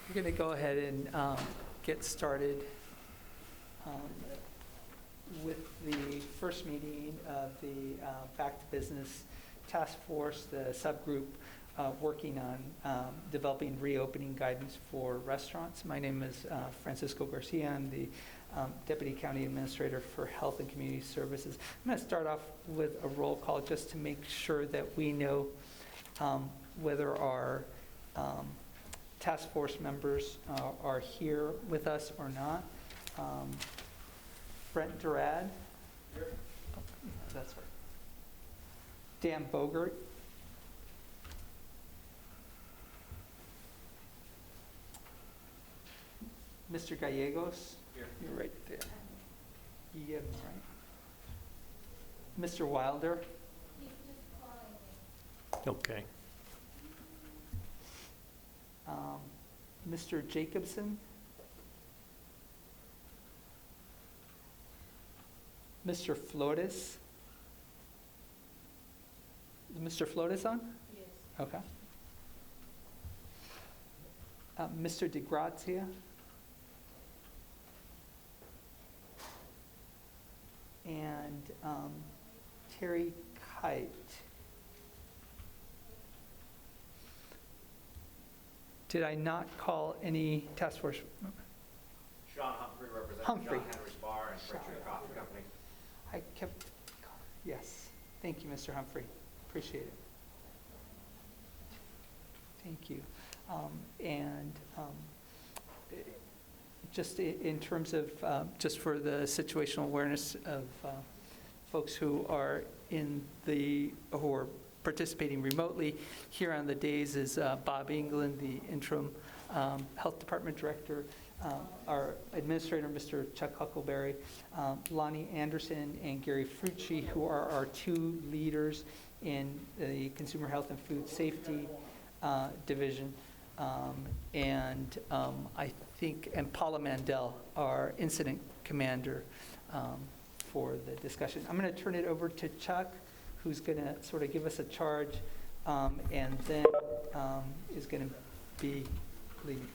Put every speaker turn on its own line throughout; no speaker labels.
We're going to go ahead and get started with the first meeting of the Back to Business Task Force, the subgroup working on developing reopening guidance for restaurants. My name is Francisco Garcia. I'm the Deputy County Administrator for Health and Community Services. I'm going to start off with a roll call just to make sure that we know whether our task force members are here with us or not. Brent Durad. Here. Oh, that's right. Dan Bogert. Mr. Gallegos. Here. You're right there. Yeah, right. Mr. Wilder.
Okay.
Mr. Jacobson. Mr. Flores. Is Mr. Flores on?
Yes.
Okay. Mr. DeGrazia. And Terry Kite. Did I not call any task force?
Sean Humphrey, representing
Humphrey.
John Henry's Bar and Pritchard Coffee Company.
I kept, yes. Thank you, Mr. Humphrey. Appreciate it. Thank you. Just in terms of, just for the situational awareness of folks who are who are participating remotely, here on the days is Bob England, the interim Health Department Director, our Administrator, Mr. Chuck Huckleberry, Lonnie Anderson, and Gary Frucci, who are our two leaders in the Consumer Health and Food Safety Division. I think, and Paula Mandel, our Incident Commander for the discussion. I'm going to turn it over to Chuck, who's going to sort of give us a charge, and then is going to be leading.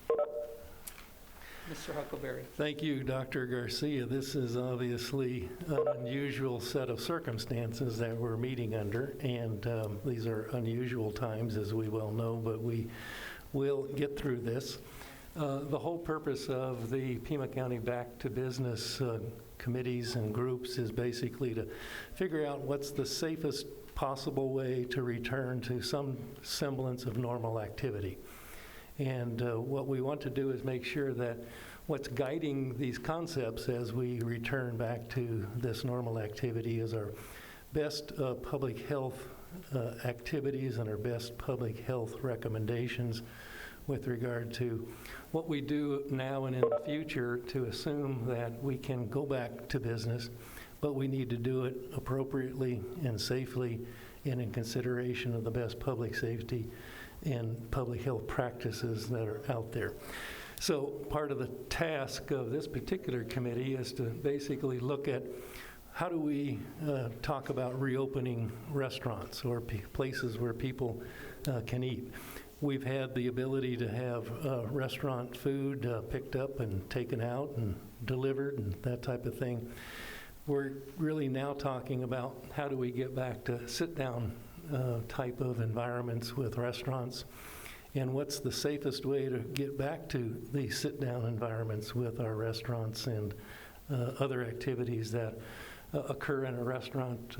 Mr. Huckleberry.
Thank you, Dr. Garcia. This is obviously an unusual set of circumstances that we're meeting under, and these are unusual times, as we well know, but we will get through this. The whole purpose of the Pima County Back to Business committees and groups is basically to figure out what's the safest possible way to return to some semblance of normal activity. And what we want to do is make sure that what's guiding these concepts as we return back to this normal activity is our best public health activities and our best public health recommendations with regard to what we do now and in the future to assume that we can go back to business, but we need to do it appropriately and safely and in consideration of the best public safety and public health practices that are out there. So part of the task of this particular committee is to basically look at how do we talk about reopening restaurants or places where people can eat. We've had the ability to have restaurant food picked up and taken out and delivered and that type of thing. We're really now talking about how do we get back to sit-down type of environments with restaurants, and what's the safest way to get back to these sit-down environments with our restaurants and other activities that occur in a restaurant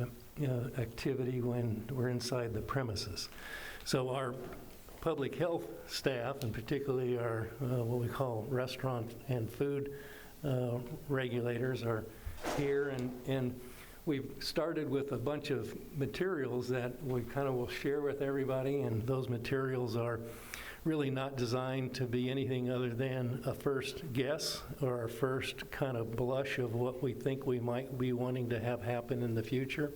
activity when we're inside the premises. So our public health staff, and particularly our what we call restaurant and food regulators, are here, and we've started with a bunch of materials that we kind of will share with everybody, and those materials are really not designed to be anything other than a first guess or a first kind of blush of what we think we might be wanting to have happen in the future.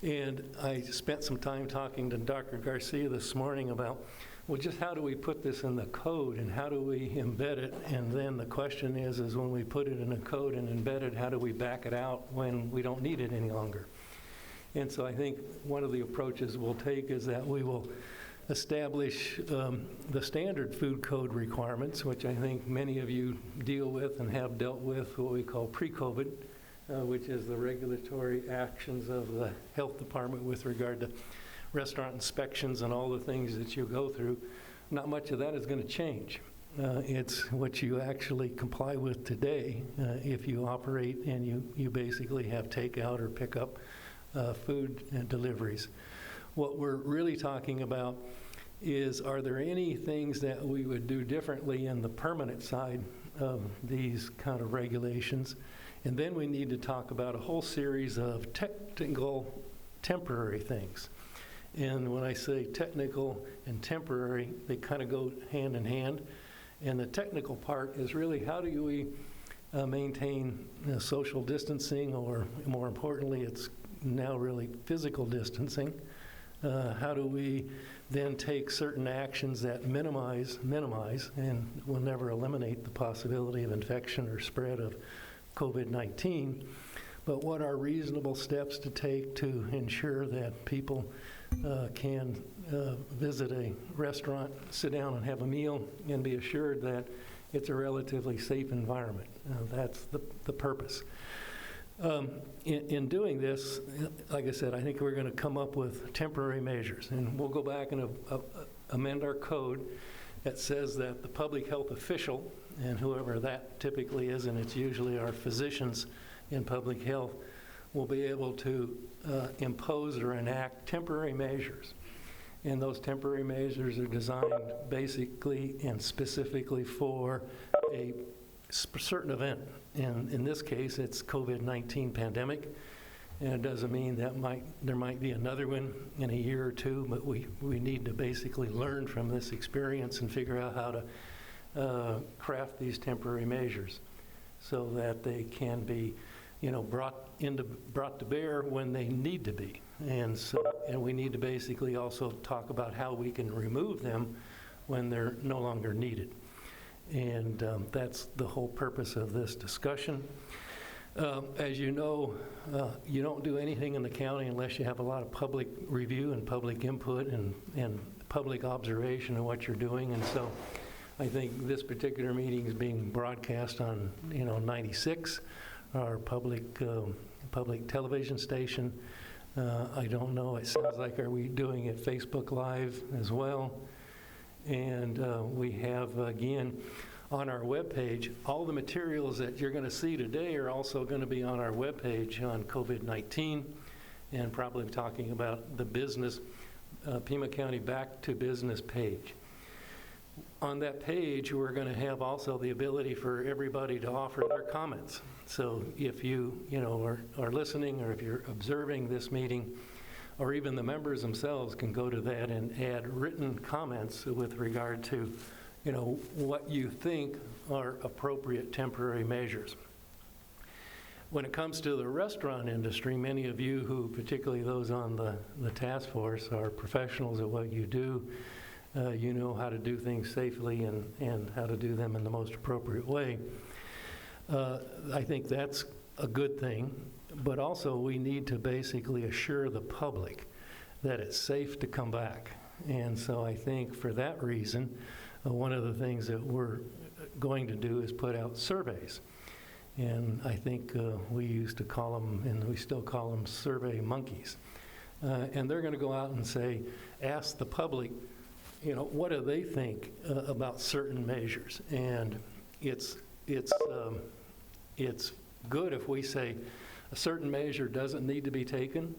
And I spent some time talking to Dr. Garcia this morning about, well, just how do we put this in the code and how do we embed it? And then the question is when we put it in a code and embed it, how do we back it out when we don't need it any longer? And so I think one of the approaches we'll take is that we will establish the standard food code requirements, which I think many of you deal with and have dealt with, what we call pre-COVID, which is the regulatory actions of the health department with regard to restaurant inspections and all the things that you go through. Not much of that is going to change. It's what you actually comply with today if you operate and you basically have takeout or pickup food deliveries. What we're really talking about is, are there any things that we would do differently in the permanent side of these kind of regulations? And then we need to talk about a whole series of technical, temporary things. And when I say technical and temporary, they kind of go hand in hand. And the technical part is really how do we maintain social distancing, or more importantly, it's now really physical distancing. How do we then take certain actions that minimize, and will never eliminate the possibility of infection or spread of COVID-19, but what are reasonable steps to take to ensure that people can visit a restaurant, sit down and have a meal, and be assured that it's a relatively safe environment. That's the purpose. In doing this, like I said, I think we're going to come up with temporary measures, and we'll go back and amend our code that says that the public health official, and whoever that typically is, and it's usually our physicians in public health, will be able to impose or enact temporary measures. And those temporary measures are designed basically and specifically for a certain event. And in this case, it's COVID-19 pandemic. And it doesn't mean that there might be another one in a year or two, but we need to basically learn from this experience and figure out how to craft these temporary measures so that they can be, brought to bear when they need to be. And we need to basically also talk about how we can remove them when they're no longer needed. And that's the whole purpose of this discussion. As you know, you don't do anything in the county unless you have a lot of public review and public input and public observation of what you're doing. And so I think this particular meeting is being broadcast on 96, our public television station. I don't know, it sounds like, are we doing it Facebook Live as well? And we have, again, on our webpage, all the materials that you're going to see today are also going to be on our webpage on COVID-19, and probably talking about the business, Pima County Back to Business page. On that page, we're going to have also the ability for everybody to offer their comments. So if you are listening, or if you're observing this meeting, or even the members themselves can go to that and add written comments with regard to, what you think are appropriate temporary measures. When it comes to the restaurant industry, many of you who, particularly those on the task force, are professionals at what you do. You know how to do things safely and how to do them in the most appropriate way. I think that's a good thing, but also we need to basically assure the public that it's safe to come back. And so I think for that reason, one of the things that we're going to do is put out surveys. And I think we used to call them, and we still call them, survey monkeys. And they're going to go out and say, ask the public, what do they think about certain measures? And it's good if we say a certain measure doesn't need to be taken,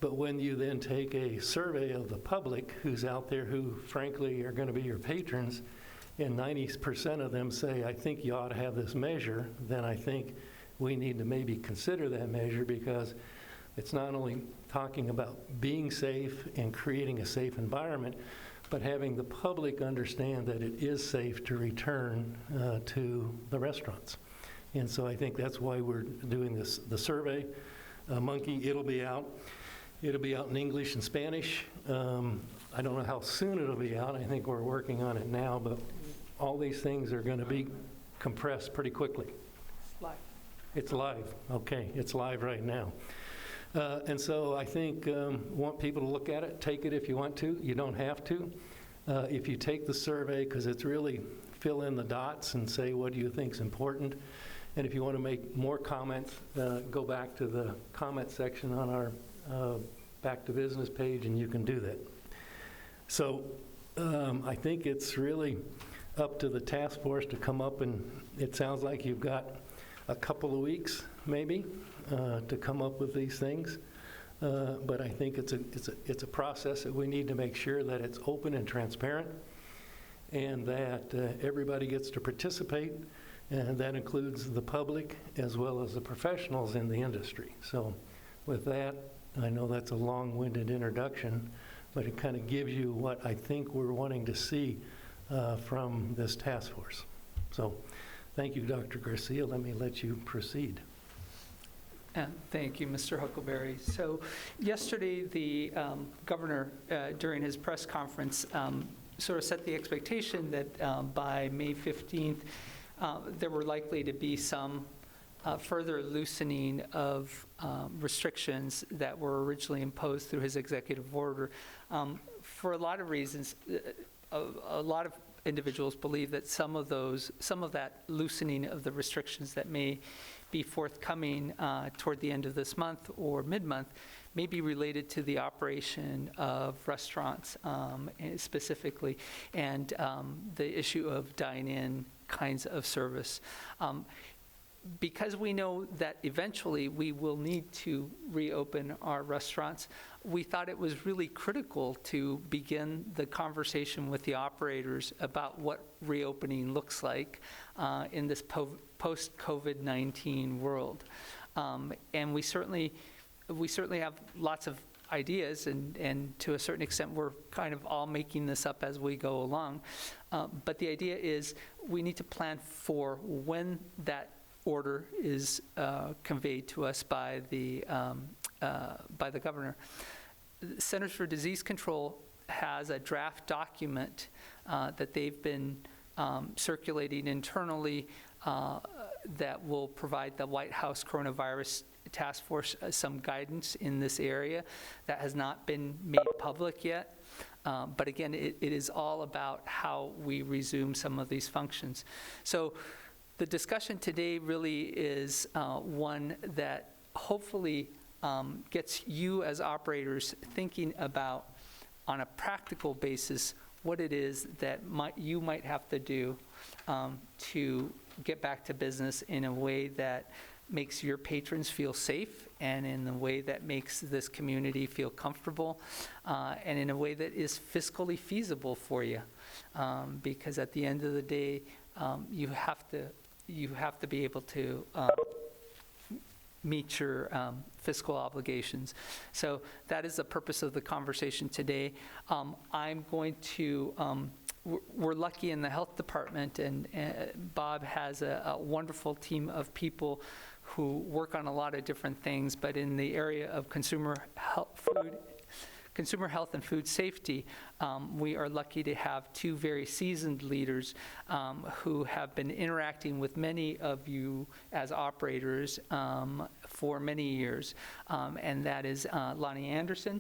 but when you then take a survey of the public who's out there who frankly are going to be your patrons, and 90% of them say, I think you ought to have this measure, then I think we need to maybe consider that measure, because it's not only talking about being safe and creating a safe environment, but having the public understand that it is safe to return to the restaurants. And so I think that's why we're doing this, the survey monkey. It'll be out in English and Spanish. I don't know how soon it'll be out. I think we're working on it now, but all these things are going to be compressed pretty quickly.
Live.
It's live. Okay, it's live right now. And so I think want people to look at it. Take it if you want to. You don't have to. If you take the survey, because it's really fill in the dots and say what do you think is important. And if you want to make more comments, go back to the comment section on our Back to Business page, and you can do that. So I think it's really up to the task force to come up, and it sounds like you've got a couple of weeks maybe to come up with these things. But I think it's a process that we need to make sure that it's open and transparent, and that everybody gets to participate, and that includes the public as well as the professionals in the industry. So with that, I know that's a long-winded introduction, but it kind of gives you what I think we're wanting to see from this task force. So thank you, Dr. Garcia. Let me let you proceed.
Thank you, Mr. Huckleberry. So yesterday, the governor, during his press conference, sort of set the expectation that by May 15th, there were likely to be some further loosening of restrictions that were originally imposed through his executive order. For a lot of reasons, a lot of individuals believe that some of that loosening of the restrictions that may be forthcoming toward the end of this month or mid-month may be related to the operation of restaurants specifically, and the issue of dine-in kinds of service. Because we know that eventually we will need to reopen our restaurants, we thought it was really critical to begin the conversation with the operators about what reopening looks like in this post-COVID-19 world. And we certainly have lots of ideas, and to a certain extent we're kind of all making this up as we go along. But the idea is we need to plan for when that order is conveyed to us by the governor. The Centers for Disease Control has a draft document that they've been circulating internally that will provide the White House Coronavirus Task Force some guidance in this area. That has not been made public yet. But again, it is all about how we resume some of these functions. So the discussion today really is one that hopefully gets you as operators thinking about, on a practical basis, what it is that you might have to do to get back to business in a way that makes your patrons feel safe, and in a way that makes this community feel comfortable, and in a way that is fiscally feasible for you. Because at the end of the day, you have to be able to meet your fiscal obligations. So that is the purpose of the conversation today. I'm going to, we're lucky in the health department, and Bob has a wonderful team of people who work on a lot of different things, but in the area of consumer health and food safety, we are lucky to have two very seasoned leaders who have been interacting with many of you as operators for many years, and that is Lonnie Anderson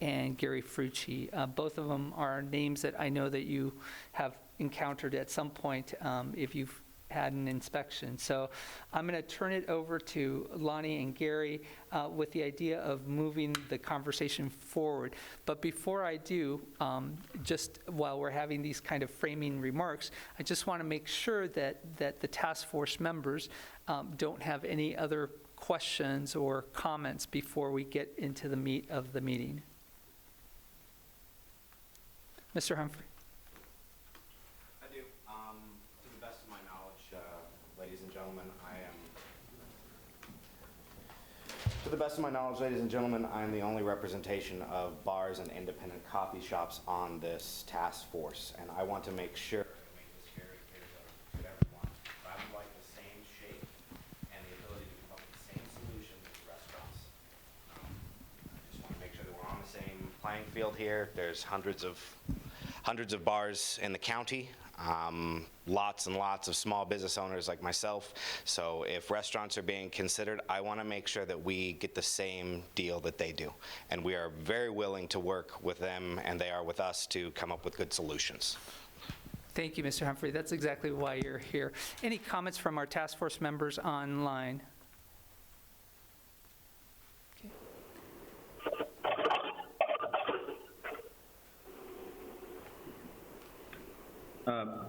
and Gary Frucci. Both of them are names that I know that you have encountered at some point if you've had an inspection. So I'm going to turn it over to Lonnie and Gary with the idea of moving the conversation forward. But before I do, just while we're having these kind of framing remarks, I just want to make sure that the task force members don't have any other questions or comments before we get into the meat of the meeting. Mr. Humphrey.
I do. To the best of my knowledge, ladies and gentlemen, I am the only representation of bars and independent coffee shops on this task force, and I want to make sure to make this very clear to everyone. I would like the same shape and the ability to come up with the same solutions as restaurants. I just want to make sure that we're on the same playing field here. There's hundreds of bars in the county, lots and lots of small business owners like myself. So if restaurants are being considered, I want to make sure that we get the same deal that they do. And we are very willing to work with them, and they are with us, to come up with good solutions.
Thank you, Mr. Humphrey. That's exactly why you're here. Any comments from our task force members online?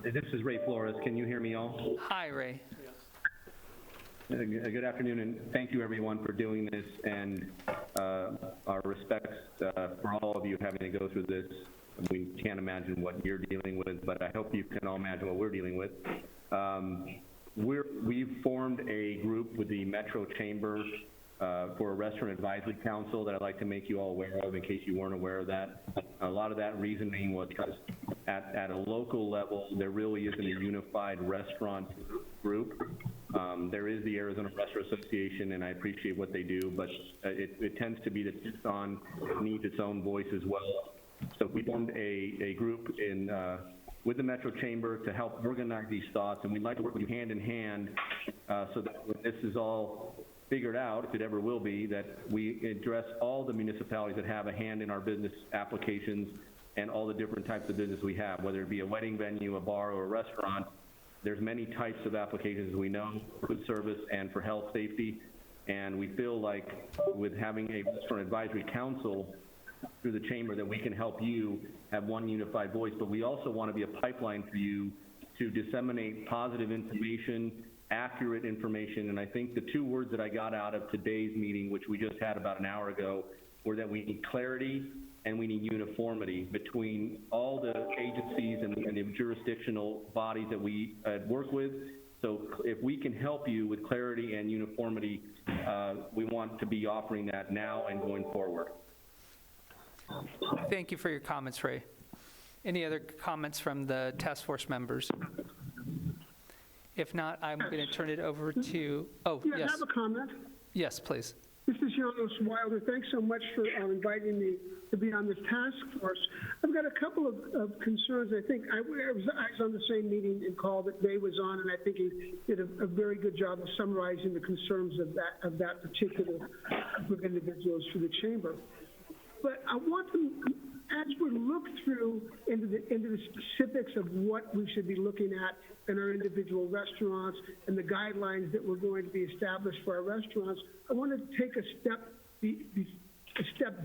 This is Ray Flores. Can you hear me all?
Hi, Ray.
Good afternoon, and thank you everyone for doing this, and our respects for all of you having to go through this. We can't imagine what you're dealing with, but I hope you can all imagine what we're dealing with. We've formed a group with the Metro Chamber for a Restaurant Advisory Council that I'd like to make you all aware of in case you weren't aware of that. A lot of that reasoning was because at a local level, there really isn't a unified restaurant group. There is the Arizona Restaurant Association, and I appreciate what they do, but it tends to be that Tucson needs its own voice as well. So we formed a group with the Metro Chamber to help organize these thoughts, and we'd like to work with you hand in hand so that when this is all figured out, if it ever will be, that we address all the municipalities that have a hand in our business applications and all the different types of business we have, whether it be a wedding venue, a bar, or a restaurant. There's many types of applications we know for food service and for health safety, and we feel like with having a Restaurant Advisory Council through the Chamber that we can help you have one unified voice, but we also want to be a pipeline for you to disseminate positive information, accurate information, and I think the two words that I got out of today's meeting, which we just had about an hour ago, were that we need clarity and we need uniformity between all the agencies and the jurisdictional bodies that we work with. So if we can help you with clarity and uniformity, we want to be offering that now and going forward.
Thank you for your comments, Ray. Any other comments from the task force members? If not, I'm going to turn it over to, oh,
Yeah,
yes.
I have a comment.
Yes, please.
This is Janos Wilder. Thanks so much for inviting me to be on this task force. I've got a couple of concerns. I think I was on the same meeting and call that Ray was on, and I think he did a very good job of summarizing the concerns of that particular group of individuals for the chamber. But I want to, as we look through into the specifics of what we should be looking at in our individual restaurants and the guidelines that we're going to be established for our restaurants, I want to take a step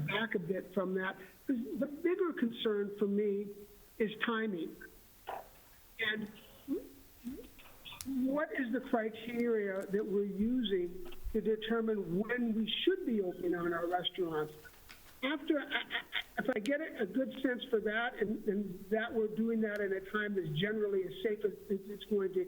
back a bit from that. The bigger concern for me is timing. And what is the criteria that we're using to determine when we should be opening on our restaurants? If I get a good sense for that, and that we're doing that at a time that's generally as safe as it's going to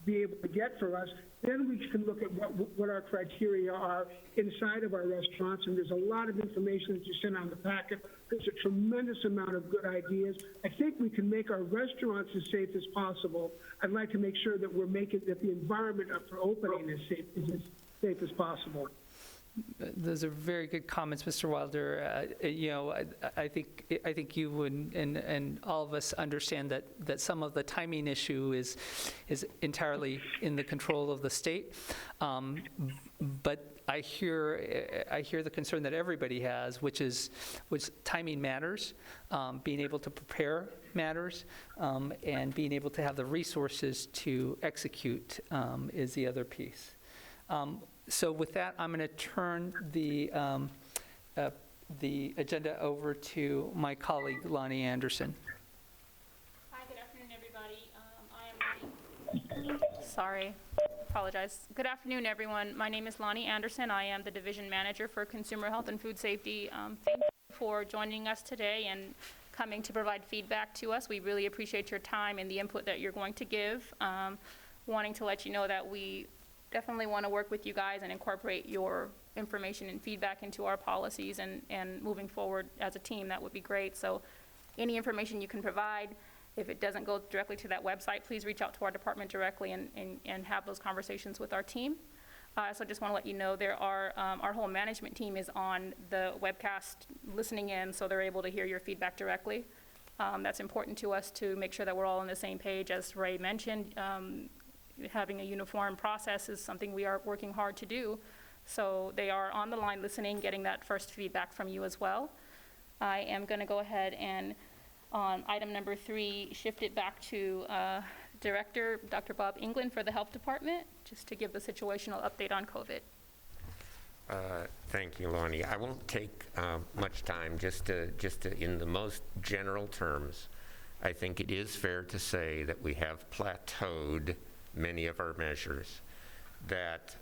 be able to get for us. Then we can look at what our criteria are inside of our restaurants, and there's a lot of information that you sent on the packet. There's a tremendous amount of good ideas. I think we can make our restaurants as safe as possible. I'd like to make sure that we're making, that the environment for opening is as safe as possible.
Those are very good comments, Mr. Wilder. I think you would, and all of us understand that some of the timing issue is entirely in the control of the state. But I hear the concern that everybody has, which timing matters, being able to prepare matters, and being able to have the resources to execute is the other piece. So with that, I'm going to turn the agenda over to my colleague, Lonnie Anderson.
Hi, good afternoon, everybody. Sorry, apologize. Good afternoon, everyone. My name is Lonnie Anderson. I am the Division Manager for Consumer Health and Food Safety. Thank you for joining us today and coming to provide feedback to us. We really appreciate your time and the input that you're going to give. Wanting to let you know that we definitely want to work with you guys and incorporate your information and feedback into our policies, and moving forward as a team, that would be great. So any information you can provide, if it doesn't go directly to that website, please reach out to our department directly and have those conversations with our team. So just want to let you know there are, our whole management team is on the webcast listening in, so they're able to hear your feedback directly. That's important to us to make sure that we're all on the same page. As Ray mentioned, having a uniform process is something we are working hard to do. So they are on the line listening, getting that first feedback from you as well. I am going to go ahead and, on item number 3, shift it back to Director Dr. Bob England for the Health Department, just to give the situational update on COVID.
Thank you, Lonnie. I won't take much time, just to, in the most general terms, I think it is fair to say that we have plateaued many of our measures, that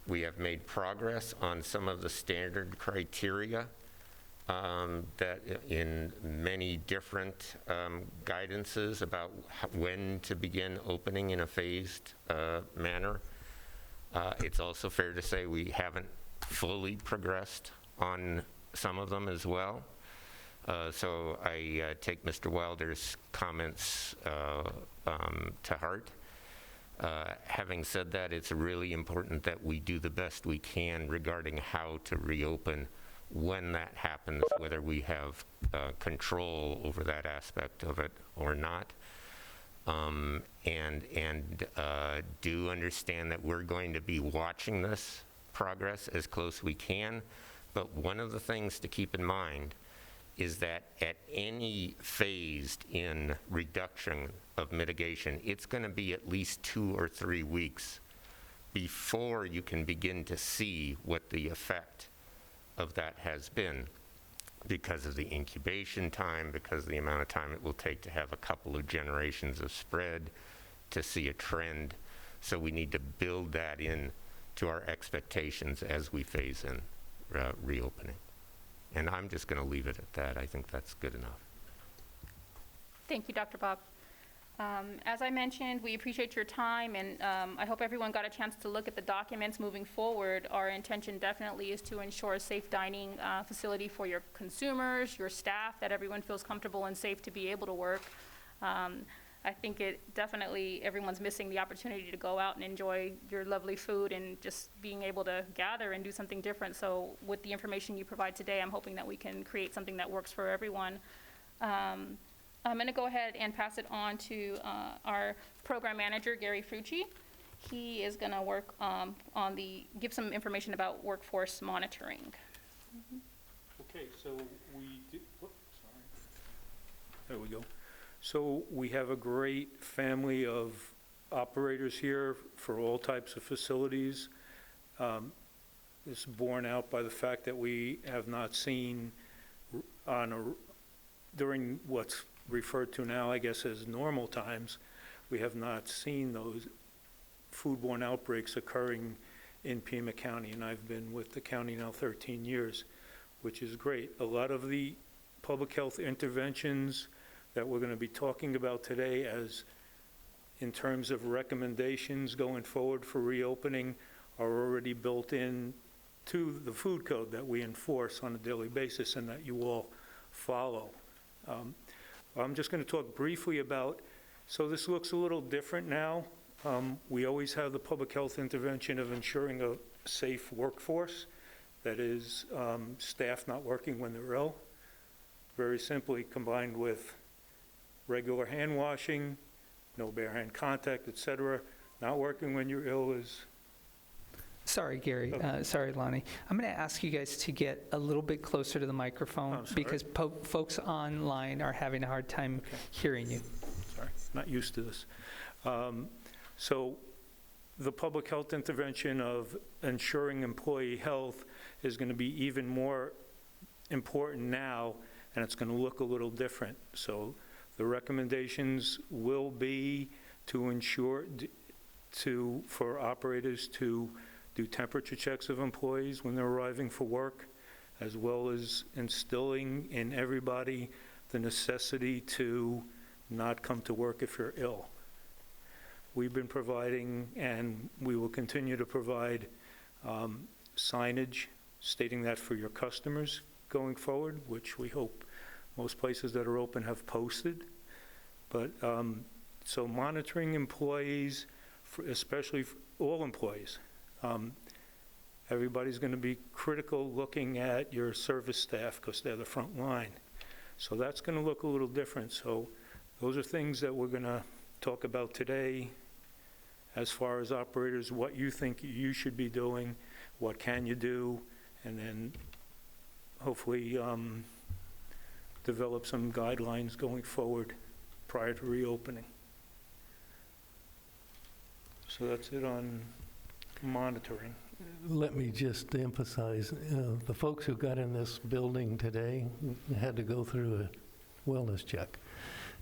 we have made progress on some of the standard criteria that in many different guidances about when to begin opening in a phased manner. It's also fair to say we haven't fully progressed on some of them as well. So I take Mr. Wilder's comments to heart. Having said that, it's really important that we do the best we can regarding how to reopen when that happens, whether we have control over that aspect of it or not. And do understand that we're going to be watching this progress as close as we can. But one of the things to keep in mind is that at any phased in reduction of mitigation, it's going to be at least 2 or 3 weeks before you can begin to see what the effect of that has been, because of the incubation time, because of the amount of time it will take to have a couple of generations of spread to see a trend. So we need to build that in to our expectations as we phase in reopening. And I'm just going to leave it at that. I think that's good enough.
Thank you, Dr. Bob. As I mentioned, we appreciate your time, and I hope everyone got a chance to look at the documents moving forward. Our intention definitely is to ensure a safe dining facility for your consumers, your staff, that everyone feels comfortable and safe to be able to work. I think everyone's missing the opportunity to go out and enjoy your lovely food and just being able to gather and do something different. So with the information you provide today, I'm hoping that we can create something that works for everyone. I'm going to go ahead and pass it on to our program manager, Gary Frucci. He is going to work give some information about workforce monitoring.
Okay, so there we go. So we have a great family of operators here for all types of facilities. This is borne out by the fact that we have not seen during what's referred to now, I guess, as normal times, we have not seen those foodborne outbreaks occurring in Pima County, and I've been with the county now 13 years, which is great. A lot of the public health interventions that we're going to be talking about today, as in terms of recommendations going forward for reopening are already built in to the food code that we enforce on a daily basis and that you all follow. I'm just going to talk briefly about, so this looks a little different now. We always have the public health intervention of ensuring a safe workforce, that is, staff not working when they're ill, very simply combined with regular hand washing, no bare hand contact, et cetera. Not working when you're ill is...
Sorry, Gary. Sorry, Lonnie. I'm going to ask you guys to get a little bit closer to the microphone
I'm sorry.
because folks online are having a hard time hearing you.
Sorry, not used to this. So the public health intervention of ensuring employee health is going to be even more important now, and it's going to look a little different. So the recommendations will be to ensure, for operators to do temperature checks of employees when they're arriving for work, as well as instilling in everybody the necessity to not come to work if you're ill. We've been providing, and we will continue to provide, signage stating that for your customers going forward, which we hope most places that are open have posted. But so monitoring employees, especially all employees, everybody's going to be critical looking at your service staff because they're the front line. So that's going to look a little different. So those are things that we're going to talk about today as far as operators, what you think you should be doing, what can you do, and then hopefully develop some guidelines going forward prior to reopening. So that's it on monitoring.
Let me just emphasize, the folks who got in this building today had to go through a wellness check.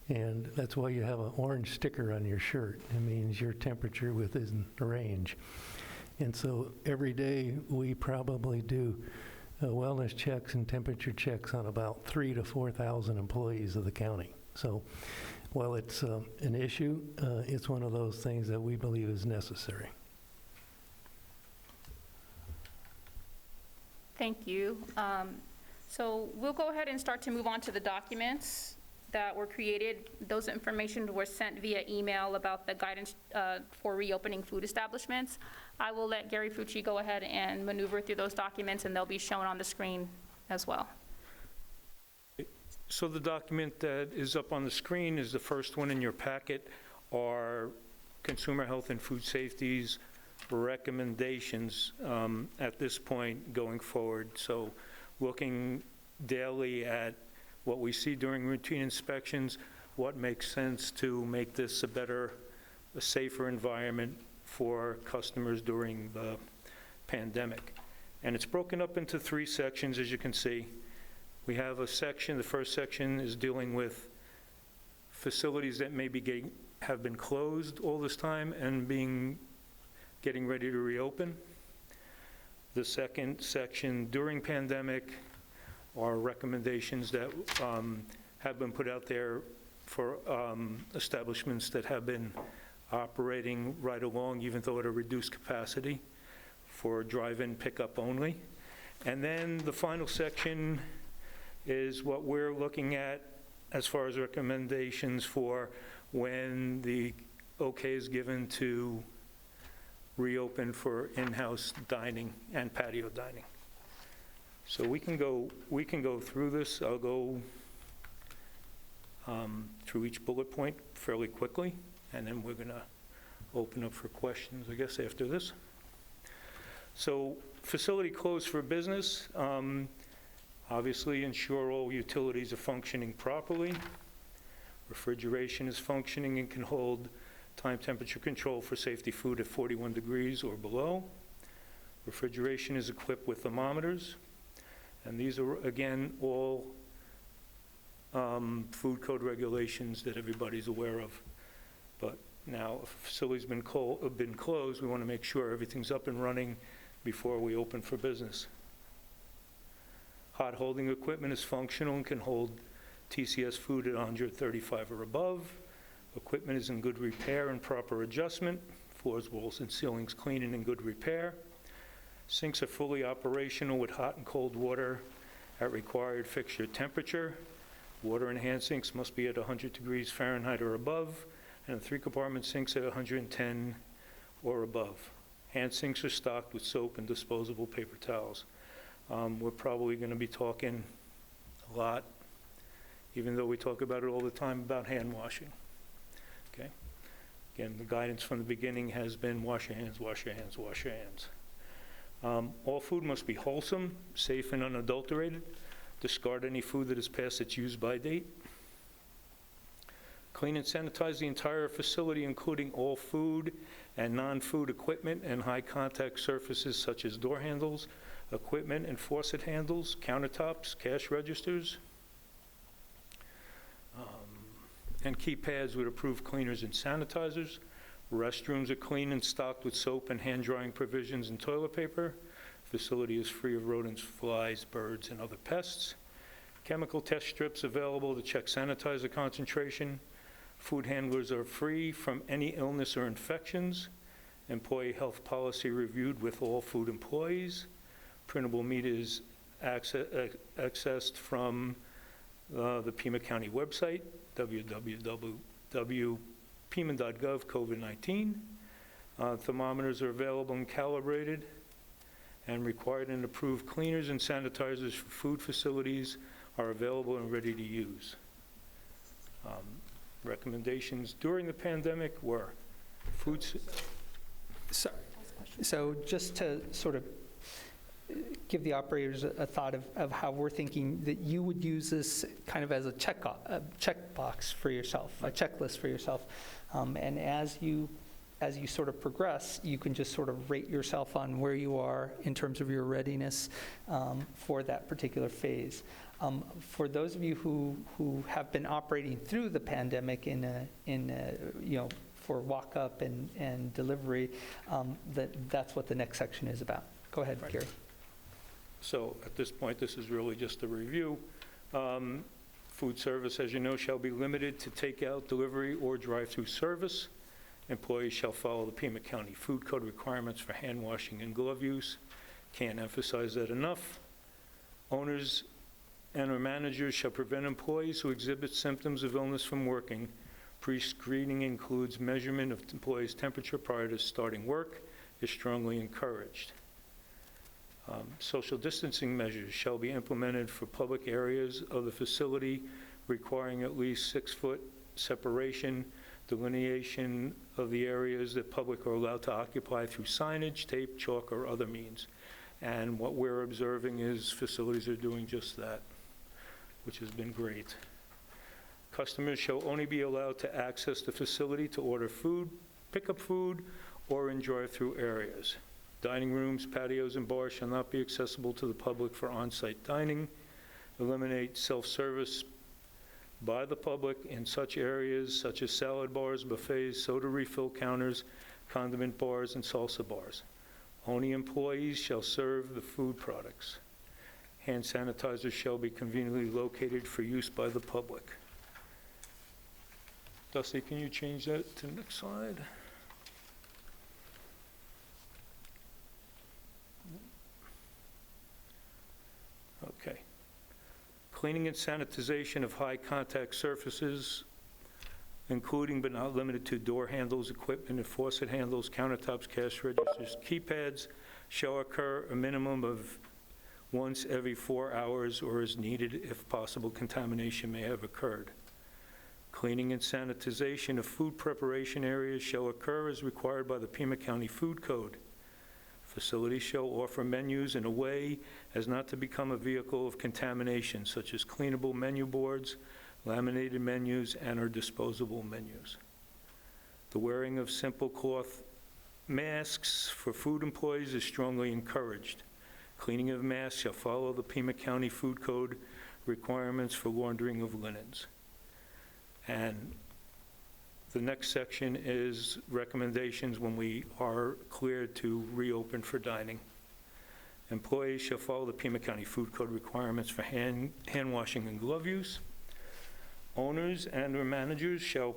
And that's why you have an orange sticker on your shirt. It means your temperature within range. And so every day we probably do wellness checks and temperature checks on about 3,000 to 4,000 employees of the county. So while it's an issue, it's one of those things that we believe is necessary.
Thank you. So we'll go ahead and start to move on to the documents that were created. Those information were sent via email about the guidance for reopening food establishments. I will let Gary Fucci go ahead and maneuver through those documents, and they'll be shown on the screen as well.
So the document that is up on the screen is the first one in your packet, are Consumer Health and Food Safety's recommendations at this point going forward. So looking daily at what we see during routine inspections, what makes sense to make this a safer environment for customers during the pandemic. And it's broken up into 3 sections, as you can see. We have a section, the first section is dealing with facilities that maybe have been closed all this time and getting ready to reopen. The second section, during pandemic, are recommendations that have been put out there for establishments that have been operating right along, even though at a reduced capacity, for drive-in pickup only. And then the final section is what we're looking at as far as recommendations for when the okay is given to reopen for in-house dining and patio dining. So we can go through this. I'll go through each bullet point fairly quickly, and then we're going to open up for questions, I guess, after this. So facility closed for business. Obviously, ensure all utilities are functioning properly. Refrigeration is functioning and can hold time temperature control for safety food at 41 degrees or below. Refrigeration is equipped with thermometers. And these are, again, all food code regulations that everybody's aware of. But now, if a facility's been closed, we want to make sure everything's up and running before we open for business. Hot holding equipment is functional and can hold TCS food at 135 or above. Equipment is in good repair and proper adjustment. Floors, walls, and ceilings clean and in good repair. Sinks are fully operational with hot and cold water at required fixture temperature. Water in hand sinks must be at 100 degrees Fahrenheit or above, and 3-compartment sinks at 110 or above. Hand sinks are stocked with soap and disposable paper towels. We're probably going to be talking a lot, even though we talk about it all the time, about hand washing. Okay? Again, the guidance from the beginning has been wash your hands, wash your hands, wash your hands. All food must be wholesome, safe, and unadulterated. Discard any food that is past its use-by date. Clean and sanitize the entire facility, including all food and non-food equipment and high-contact surfaces such as door handles, equipment and faucet handles, countertops, cash registers, and keypads with approved cleaners and sanitizers. Restrooms are clean and stocked with soap and hand-drying provisions and toilet paper. Facility is free of rodents, flies, birds, and other pests. Chemical test strips available to check sanitizer concentration. Food handlers are free from any illness or infections. Employee health policy reviewed with all food employees. Printable meat is accessed from the Pima County website, www.pima.gov, COVID-19. Thermometers are available and calibrated, and required and approved cleaners and sanitizers for food facilities are available and ready to use. Recommendations during the pandemic were food...
So just to sort of give the operators a thought of how we're thinking, that you would use this kind of as a checkbox for yourself, a checklist for yourself. And as you sort of progress, you can just sort of rate yourself on where you are in terms of your readiness for that particular phase. For those of you who have been operating through the pandemic for walk-up and delivery, that's what the next section is about. Go ahead, Gary.
So at this point, this is really just a review. Food service, as you know, shall be limited to takeout, delivery, or drive-through service. Employees shall follow the Pima County Food Code requirements for hand washing and glove use. Can't emphasize that enough. Owners and/or managers shall prevent employees who exhibit symptoms of illness from working. Pre-screening includes measurement of employees' temperature prior to starting work is strongly encouraged. Social distancing measures shall be implemented for public areas of the facility requiring at least 6-foot separation, delineation of the areas that public are allowed to occupy through signage, tape, chalk, or other means. And what we're observing is facilities are doing just that, which has been great. Customers shall only be allowed to access the facility to order food, pick up food, or in drive-through areas. Dining rooms, patios, and bars shall not be accessible to the public for on-site dining. Eliminate self-service by the public in such areas such as salad bars, buffets, soda refill counters, condiment bars, and salsa bars. Only employees shall serve the food products. Hand sanitizers shall be conveniently located for use by the public. Dusty, can you change that to the next slide? Okay. Cleaning and sanitization of high-contact surfaces, including but not limited to door handles, equipment and faucet handles, countertops, cash registers, keypads, shall occur a minimum of once every 4 hours or as needed if possible contamination may have occurred. Cleaning and sanitization of food preparation areas shall occur as required by the Pima County Food Code. Facilities shall offer menus in a way as not to become a vehicle of contamination, such as cleanable menu boards, laminated menus, and/or disposable menus. The wearing of simple cloth masks for food employees is strongly encouraged. Cleaning of masks shall follow the Pima County Food Code requirements for laundering of linens. And the next section is recommendations when we are cleared to reopen for dining. Employees shall follow the Pima County Food Code requirements for hand washing and glove use. Owners and/or managers shall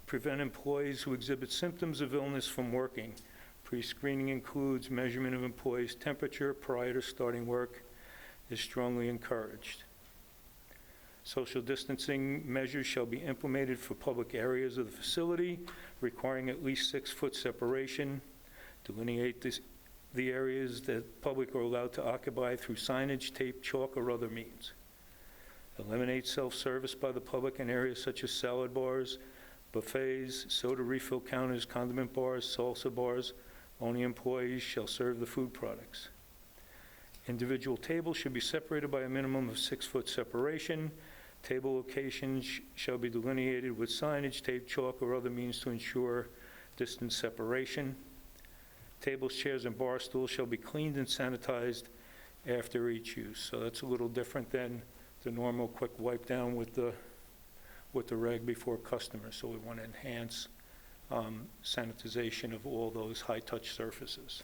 Prevent employees who exhibit symptoms of illness from working. Pre-screening includes measurement of employees' temperature prior to starting work is strongly encouraged. Social distancing measures shall be implemented for public areas of the facility, requiring at least 6-foot separation. Delineate the areas that public are allowed to occupy through signage, tape, chalk, or other means. Eliminate self-service by the public in areas such as salad bars, buffets, soda refill counters, condiment bars, salsa bars. Only employees shall serve the food products. Individual tables should be separated by a minimum of 6-foot separation. Table locations shall be delineated with signage, tape, chalk, or other means to ensure distance separation. Tables, chairs, and bar stools shall be cleaned and sanitized after each use. So that's a little different than the normal quick wipe down with the rag before customers. So we want to enhance sanitization of all those high-touch surfaces.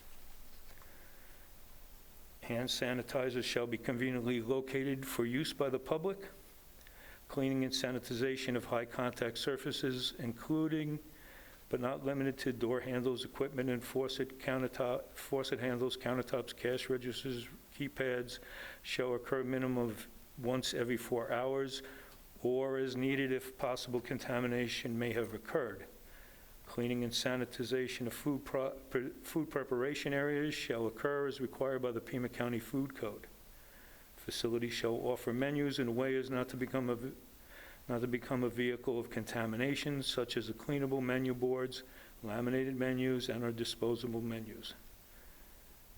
Hand sanitizers shall be conveniently located for use by the public. Cleaning and sanitization of high-contact surfaces, including but not limited to door handles, equipment and faucet handles, countertops, cash registers, keypads, shall occur a minimum of once every 4 hours, or as needed if possible contamination may have occurred. Cleaning and sanitization of food preparation areas shall occur as required by the Pima County Food Code. Facilities shall offer menus in a way as not to become a vehicle of contamination, such as the cleanable menu boards, laminated menus, and/or disposable menus.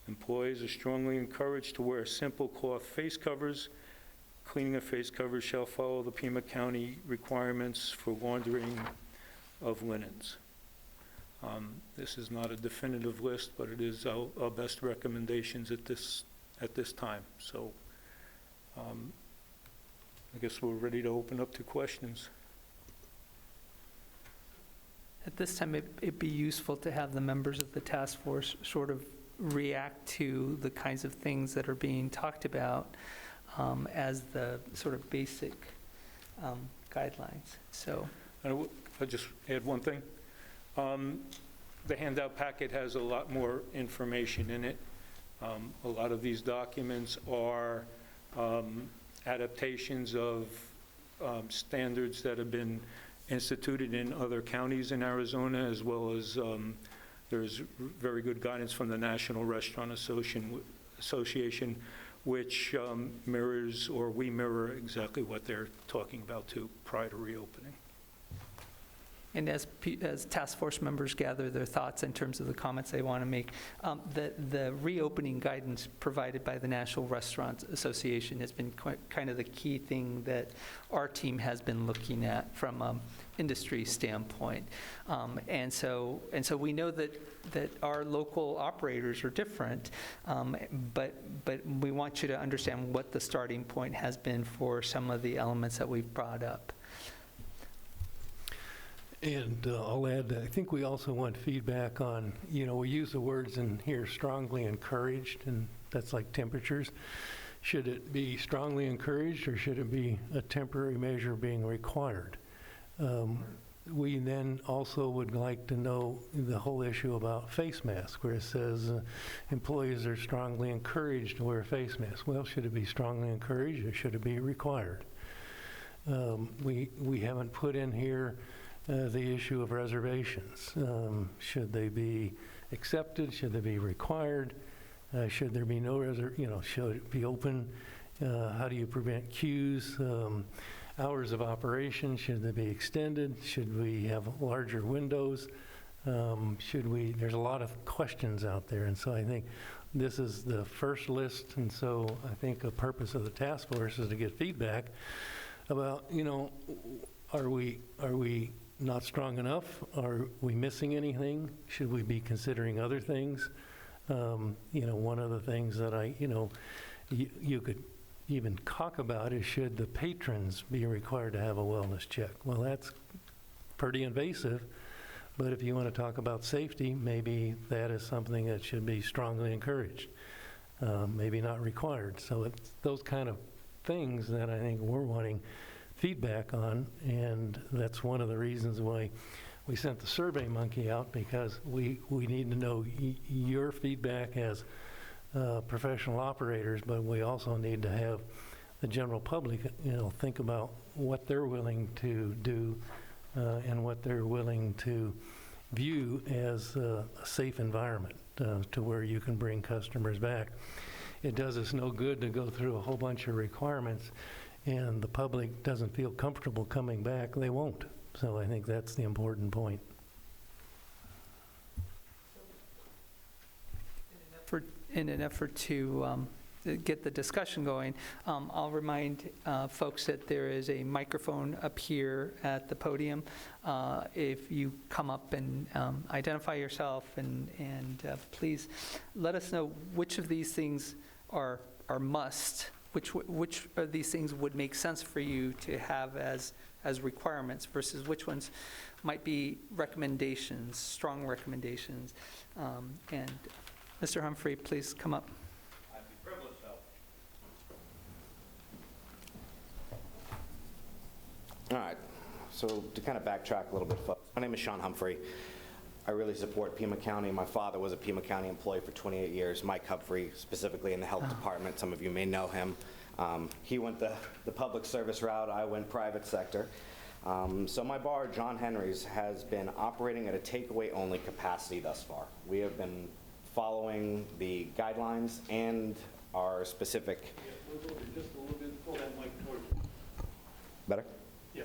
Employees are strongly encouraged to wear simple cloth face covers. Cleaning of face covers shall follow the Pima County requirements for laundering of linens. This is not a definitive list, but it is our best recommendations at this time. So I guess we're ready to open up to questions.
At this time, it'd be useful to have the members of the task force sort of react to the kinds of things that are being talked about as the sort of basic guidelines. So
I'll just add one thing. The handout packet has a lot more information in it. A lot of these documents are adaptations of standards that have been instituted in other counties in Arizona, as well as there's very good guidance from the National Restaurant Association, which mirrors, or we mirror exactly what they're talking about too prior to reopening.
And as task force members gather their thoughts in terms of the comments they want to make, the reopening guidance provided by the National Restaurant Association has been kind of the key thing that our team has been looking at from an industry standpoint. And so we know that our local operators are different, but we want you to understand what the starting point has been for some of the elements that we've brought up.
And I'll add that I think we also want feedback on, we use the words in here, strongly encouraged, and that's like temperatures. Should it be strongly encouraged, or should it be a temporary measure being required? We then also would like to know the whole issue about face masks, where it says employees are strongly encouraged to wear face masks. Well, should it be strongly encouraged, or should it be required? We haven't put in here the issue of reservations. Should they be accepted? Should they be required? Should there be no should it be open? How do you prevent queues? Hours of operation, should they be extended? Should we have larger windows? There's a lot of questions out there, and so I think this is the first list, and so I think the purpose of the task force is to get feedback about, are we not strong enough? Are we missing anything? Should we be considering other things? One of the things that you could even talk about is, should the patrons be required to have a wellness check? Well, that's pretty invasive, but if you want to talk about safety, maybe that is something that should be strongly encouraged, maybe not required. So it's those kind of things that I think we're wanting feedback on, and that's one of the reasons why we sent the Survey Monkey out because we need to know your feedback as professional operators, but we also need to have the general public, think about what they're willing to do and what they're willing to view as a safe environment to where you can bring customers back. It does us no good to go through a whole bunch of requirements and the public doesn't feel comfortable coming back. They won't. So I think that's the important point.
In an effort to get the discussion going, I'll remind folks that there is a microphone up here at the podium. If you come up and identify yourself and please let us know which of these things are must, which of these things would make sense for you to have as requirements versus which ones might be recommendations, strong recommendations. And Mr. Humphrey, please come up.
I'd be privileged, though. All right, so to kind of backtrack a little bit, folks, my name is Sean Humphrey. I really support Pima County. My father was a Pima County employee for 28 years, Mike Humphrey, specifically in the health department. Some of you may know him. He went the public service route. I went private sector. So my bar, John Henry's, has been operating at a takeaway-only capacity thus far. We have been following the guidelines and our specific...
Just a little bit, pull that mic toward you.
Better?
Yeah.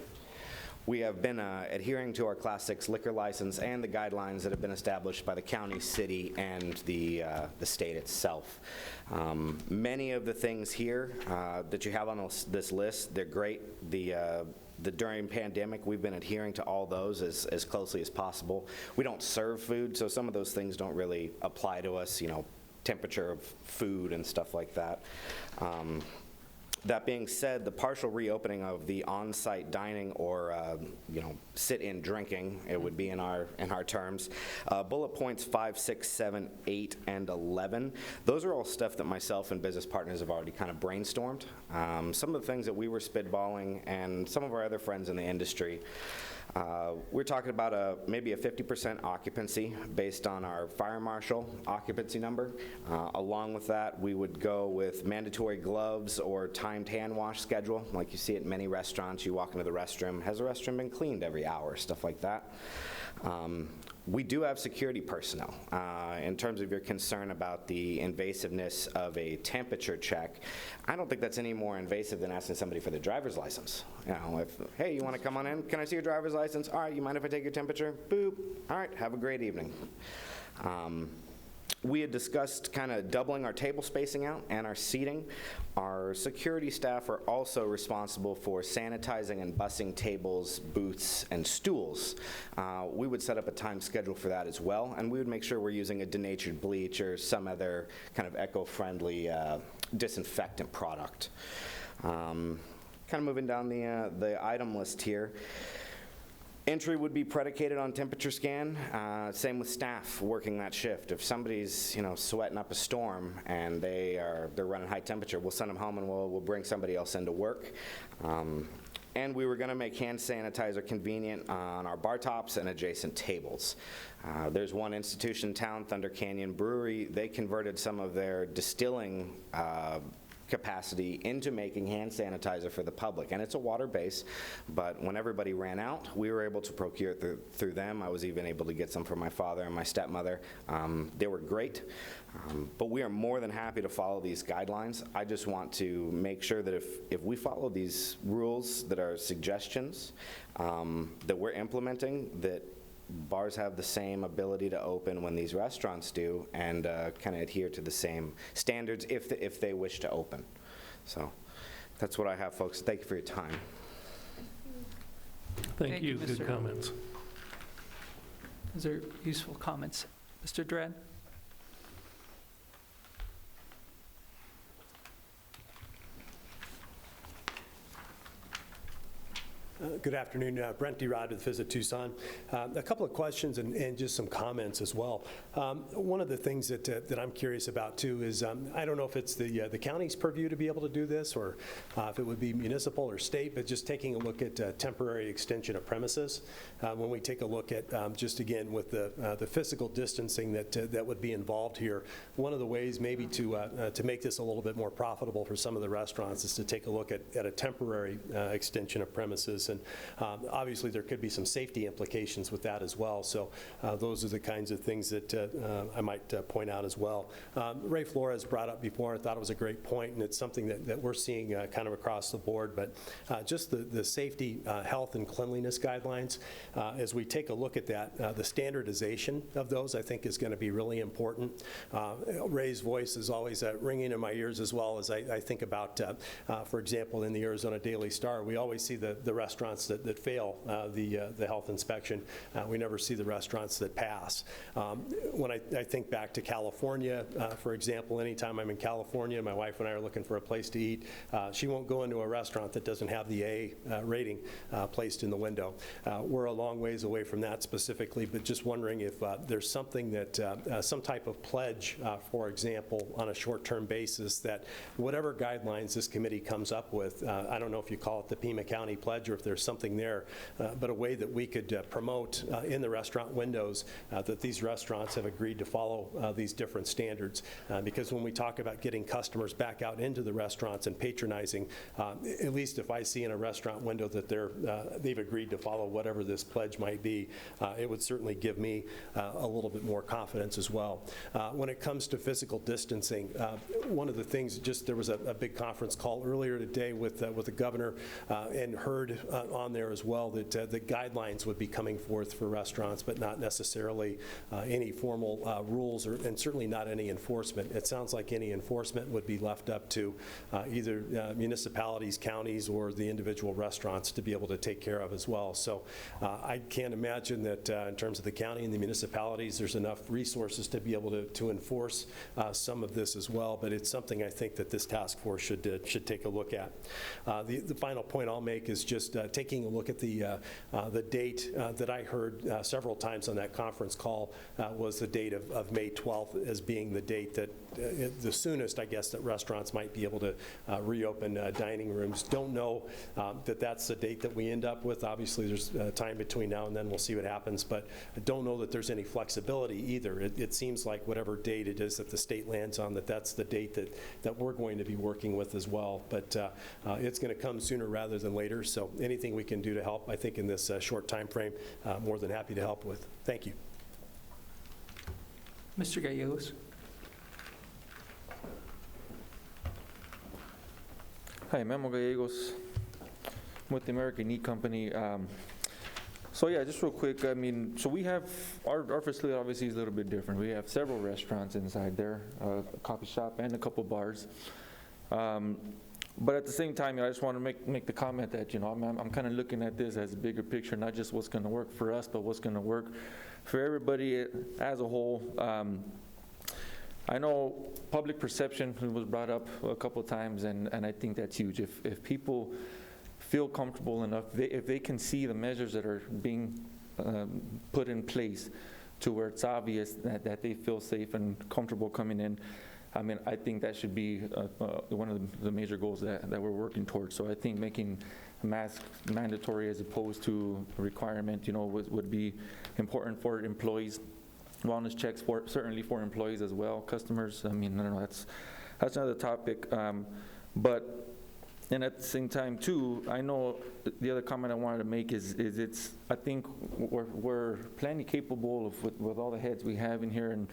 We have been adhering to our Class 6 liquor license and the guidelines that have been established by the county, city, and the state itself. Many of the things here that you have on this list, they're great. During pandemic, we've been adhering to all those as closely as possible. We don't serve food, so some of those things don't really apply to us, temperature of food and stuff like that. That being said, the partial reopening of the on-site dining or, sit-in drinking, it would be in our terms, bullet points 5, 6, 7, 8, and 11, those are all stuff that myself and business partners have already kind of brainstormed. Some of the things that we were spitballing and some of our other friends in the industry, we're talking about maybe a 50% occupancy based on our fire marshal occupancy number. Along with that, we would go with mandatory gloves or timed hand wash schedule, like you see at many restaurants. You walk into the restroom, has the restroom been cleaned every hour, stuff like that. We do have security personnel. In terms of your concern about the invasiveness of a temperature check, I don't think that's any more invasive than asking somebody for their driver's license. Hey, you want to come on in? Can I see your driver's license? All right, you mind if I take your temperature? Boop. All right, have a great evening. We had discussed kind of doubling our table spacing out and our seating. Our security staff are also responsible for sanitizing and bussing tables, booths, and stools. We would set up a time schedule for that as well, and we would make sure we're using a denatured bleach or some other kind of eco-friendly disinfectant product. Kind of moving down the item list here. Entry would be predicated on temperature scan. Same with staff working that shift. If somebody's sweating up a storm and they're running high temperature, we'll send them home and we'll bring somebody else into work. And we were going to make hand sanitizer convenient on our bar tops and adjacent tables. There's one institution in town, Thunder Canyon Brewery. They converted some of their distilling capacity into making hand sanitizer for the public, and it's a water base, but when everybody ran out, we were able to procure it through them. I was even able to get some for my father and my stepmother. They were great, but we are more than happy to follow these guidelines. I just want to make sure that if we follow these rules that are suggestions that we're implementing, that bars have the same ability to open when these restaurants do, and kind of adhere to the same standards if they wish to open. So that's what I have, folks. Thank you for your time.
Thank you.
Mr.
Good comments.
Those are useful comments. Mr. Dredd?
Good afternoon. Brent DeRod with Visit Tucson. A couple of questions and just some comments as well. One of the things that I'm curious about too is I don't know if it's the county's purview to be able to do this or if it would be municipal or state, but just taking a look at temporary extension of premises. When we take a look at just again with the physical distancing that would be involved here, one of the ways maybe to make this a little bit more profitable for some of the restaurants is to take a look at a temporary extension of premises. And obviously there could be some safety implications with that as well. So those are the kinds of things that I might point out as well. Ray Flores brought up before, I thought it was a great point, and it's something that we're seeing kind of across the board, but just the safety, health, and cleanliness guidelines, as we take a look at that, the standardization of those I think is going to be really important. Ray's voice is always ringing in my ears as well as I think about, for example, in the Arizona Daily Star, we always see the restaurants that fail the health inspection. We never see the restaurants that pass. When I think back to California, for example, anytime I'm in California, my wife and I are looking for a place to eat, she won't go into a restaurant that doesn't have the A rating placed in the window. We're a long ways away from that specifically, but just wondering if there's something that, some type of pledge, for example, on a short-term basis that whatever guidelines this committee comes up with, I don't know if you call it the Pima County Pledge or if there's something there, but a way that we could promote in the restaurant windows that these restaurants have agreed to follow these different standards. Because when we talk about getting customers back out into the restaurants and patronizing, at least if I see in a restaurant window that they've agreed to follow whatever this pledge might be, it would certainly give me a little bit more confidence as well. When it comes to physical distancing, one of the things, just there was a big conference call earlier today with the governor and heard on there as well that the guidelines would be coming forth for restaurants, but not necessarily any formal rules and certainly not any enforcement. It sounds like any enforcement would be left up to either municipalities, counties, or the individual restaurants to be able to take care of as well. So I can't imagine that in terms of the county and the municipalities, there's enough resources to be able to enforce some of this as well, but it's something I think that this task force should take a look at. The final point I'll make is just taking a look at the date that I heard several times on that conference call was the date of May 12th as being the date that the soonest, I guess, that restaurants might be able to reopen dining rooms. Don't know that that's the date that we end up with. Obviously, there's time between now and then. We'll see what happens, but I don't know that there's any flexibility either. It seems like whatever date it is that the state lands on, that's the date that we're going to be working with as well. But it's going to come sooner rather than later, so anything we can do to help, I think, in this short time frame, more than happy to help with. Thank you.
Mr. Gallegos?
Hi, Memo Gallegos with the American Meat Company. So yeah, just real quick, I mean, so we have, our facility obviously is a little bit different. We have several restaurants inside there, a coffee shop and a couple bars. But at the same time, I just want to make the comment that, I'm kind of looking at this as a bigger picture, not just what's going to work for us, but what's going to work for everybody as a whole. I know public perception was brought up a couple of times, and I think that's huge. If people feel comfortable enough, if they can see the measures that are being put in place to where it's obvious that they feel safe and comfortable coming in, I mean, I think that should be one of the major goals that we're working towards. So I think making masks mandatory as opposed to a requirement, would be important for employees. Wellness checks certainly for employees as well, customers. I mean, I don't know, that's another topic. And at the same time too, I know the other comment I wanted to make is I think we're plenty capable of with all the heads we have in here and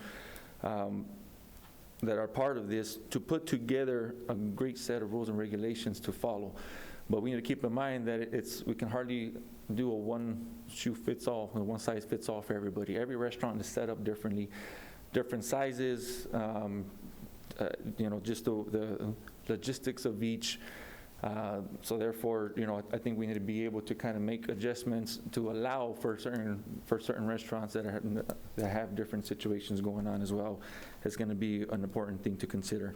that are part of this to put together a great set of rules and regulations to follow. But we need to keep in mind that we can hardly do a one size fits all for everybody. Every restaurant is set up differently, different sizes, just the logistics of each. So therefore, I think we need to be able to kind of make adjustments to allow for certain restaurants that have different situations going on as well. It's going to be an important thing to consider.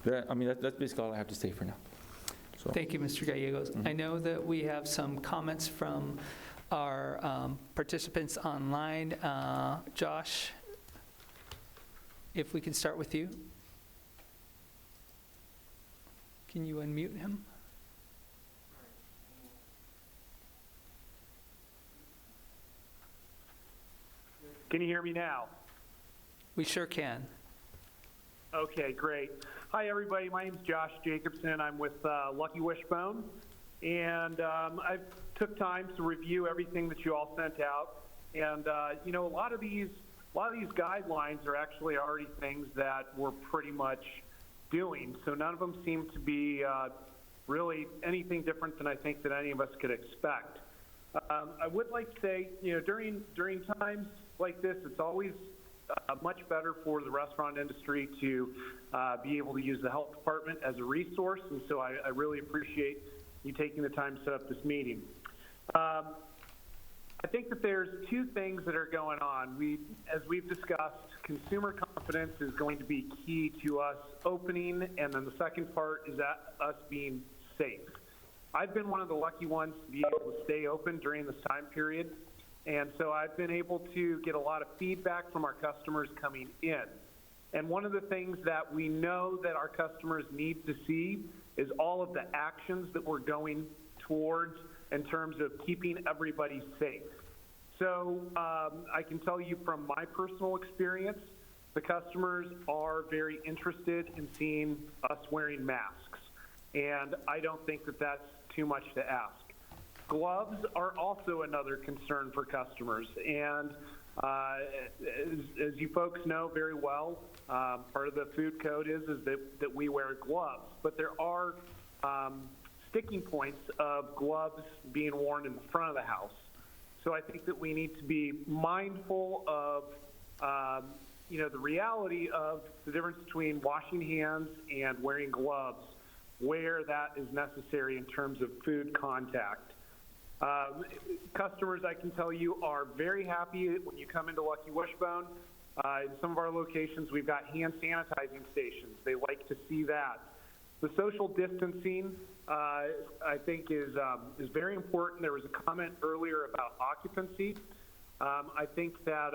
That's basically all I have to say for now. So,
Thank you, Mr. Gallegos. I know that we have some comments from our participants online. Josh, if we can start with you. Can you unmute him?
Can you hear me now?
We sure can.
Okay, great. Hi, everybody. My name's Josh Jacobson. I'm with Lucky Wishbone, and I took time to review everything that you all sent out. And you know, a lot of these guidelines are actually already things that we're pretty much doing. So none of them seem to be really anything different than I think that any of us could expect. I would like to say, you know, during times like this, it's always much better for the restaurant industry to be able to use the health department as a resource, and so I really appreciate you taking the time to set up this meeting. I think that there's two things that are going on. As we've discussed, consumer confidence is going to be key to us opening, and then the second part is us being safe. I've been one of the lucky ones to be able to stay open during this time period. And so I've been able to get a lot of feedback from our customers coming in. And one of the things that we know that our customers need to see is all of the actions that we're going towards in terms of keeping everybody safe. So I can tell you from my personal experience, the customers are very interested in seeing us wearing masks. And I don't think that that's too much to ask. Gloves are also another concern for customers, and as you folks know very well, part of the food code is that we wear gloves, but there are sticking points of gloves being worn in the front of the house. So I think that we need to be mindful of you know, the reality of the difference between washing hands and wearing gloves, where that is necessary in terms of food contact. Customers, I can tell you, are very happy when you come into Lucky Wishbone. In some of our locations, we've got hand sanitizing stations. They like to see that. The social distancing, I think, is very important. There was a comment earlier about occupancy. I think that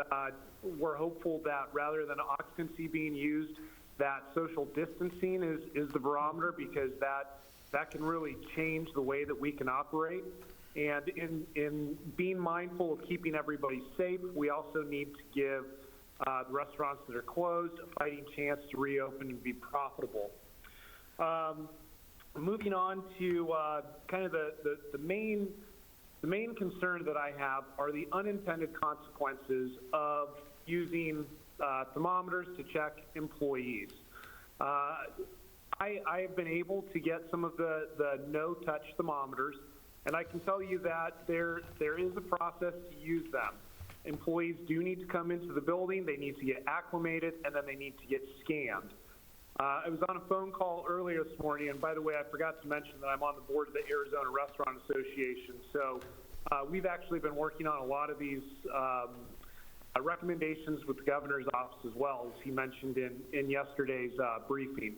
we're hopeful that rather than occupancy being used, that social distancing is the barometer, because that can really change the way that we can operate. And in being mindful of keeping everybody safe, we also need to give the restaurants that are closed a fighting chance to reopen and be profitable. Moving on to kind of the main concern that I have are the unintended consequences of using thermometers to check employees. I have been able to get some of the no-touch thermometers, and I can tell you that there is a process to use them. Employees do need to come into the building, they need to get acclimated, and then they need to get scanned. I was on a phone call earlier this morning, and by the way, I forgot to mention that I'm on the board of the Arizona Restaurant Association. So we've actually been working on a lot of these recommendations with the governor's office as well, as he mentioned in yesterday's briefing.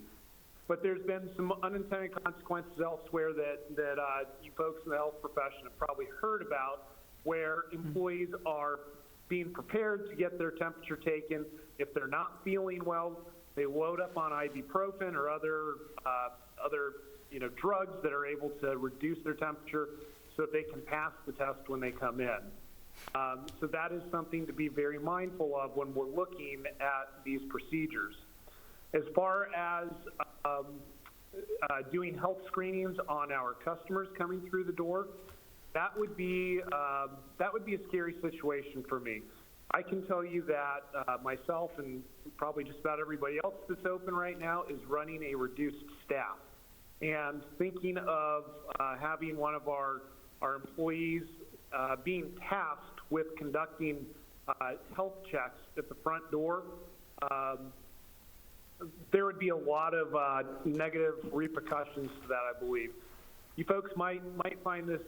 But there's been some unintended consequences elsewhere that you folks in the health profession have probably heard about, where employees are being prepared to get their temperature taken. If they're not feeling well, they load up on ibuprofen or other drugs that are able to reduce their temperature so that they can pass the test when they come in. So that is something to be very mindful of when we're looking at these procedures. As far as doing health screenings on our customers coming through the door, that would be a scary situation for me. I can tell you that myself and probably just about everybody else that's open right now is running a reduced staff. And thinking of having one of our employees being tasked with conducting health checks at the front door, there would be a lot of negative repercussions to that, I believe. You folks might find this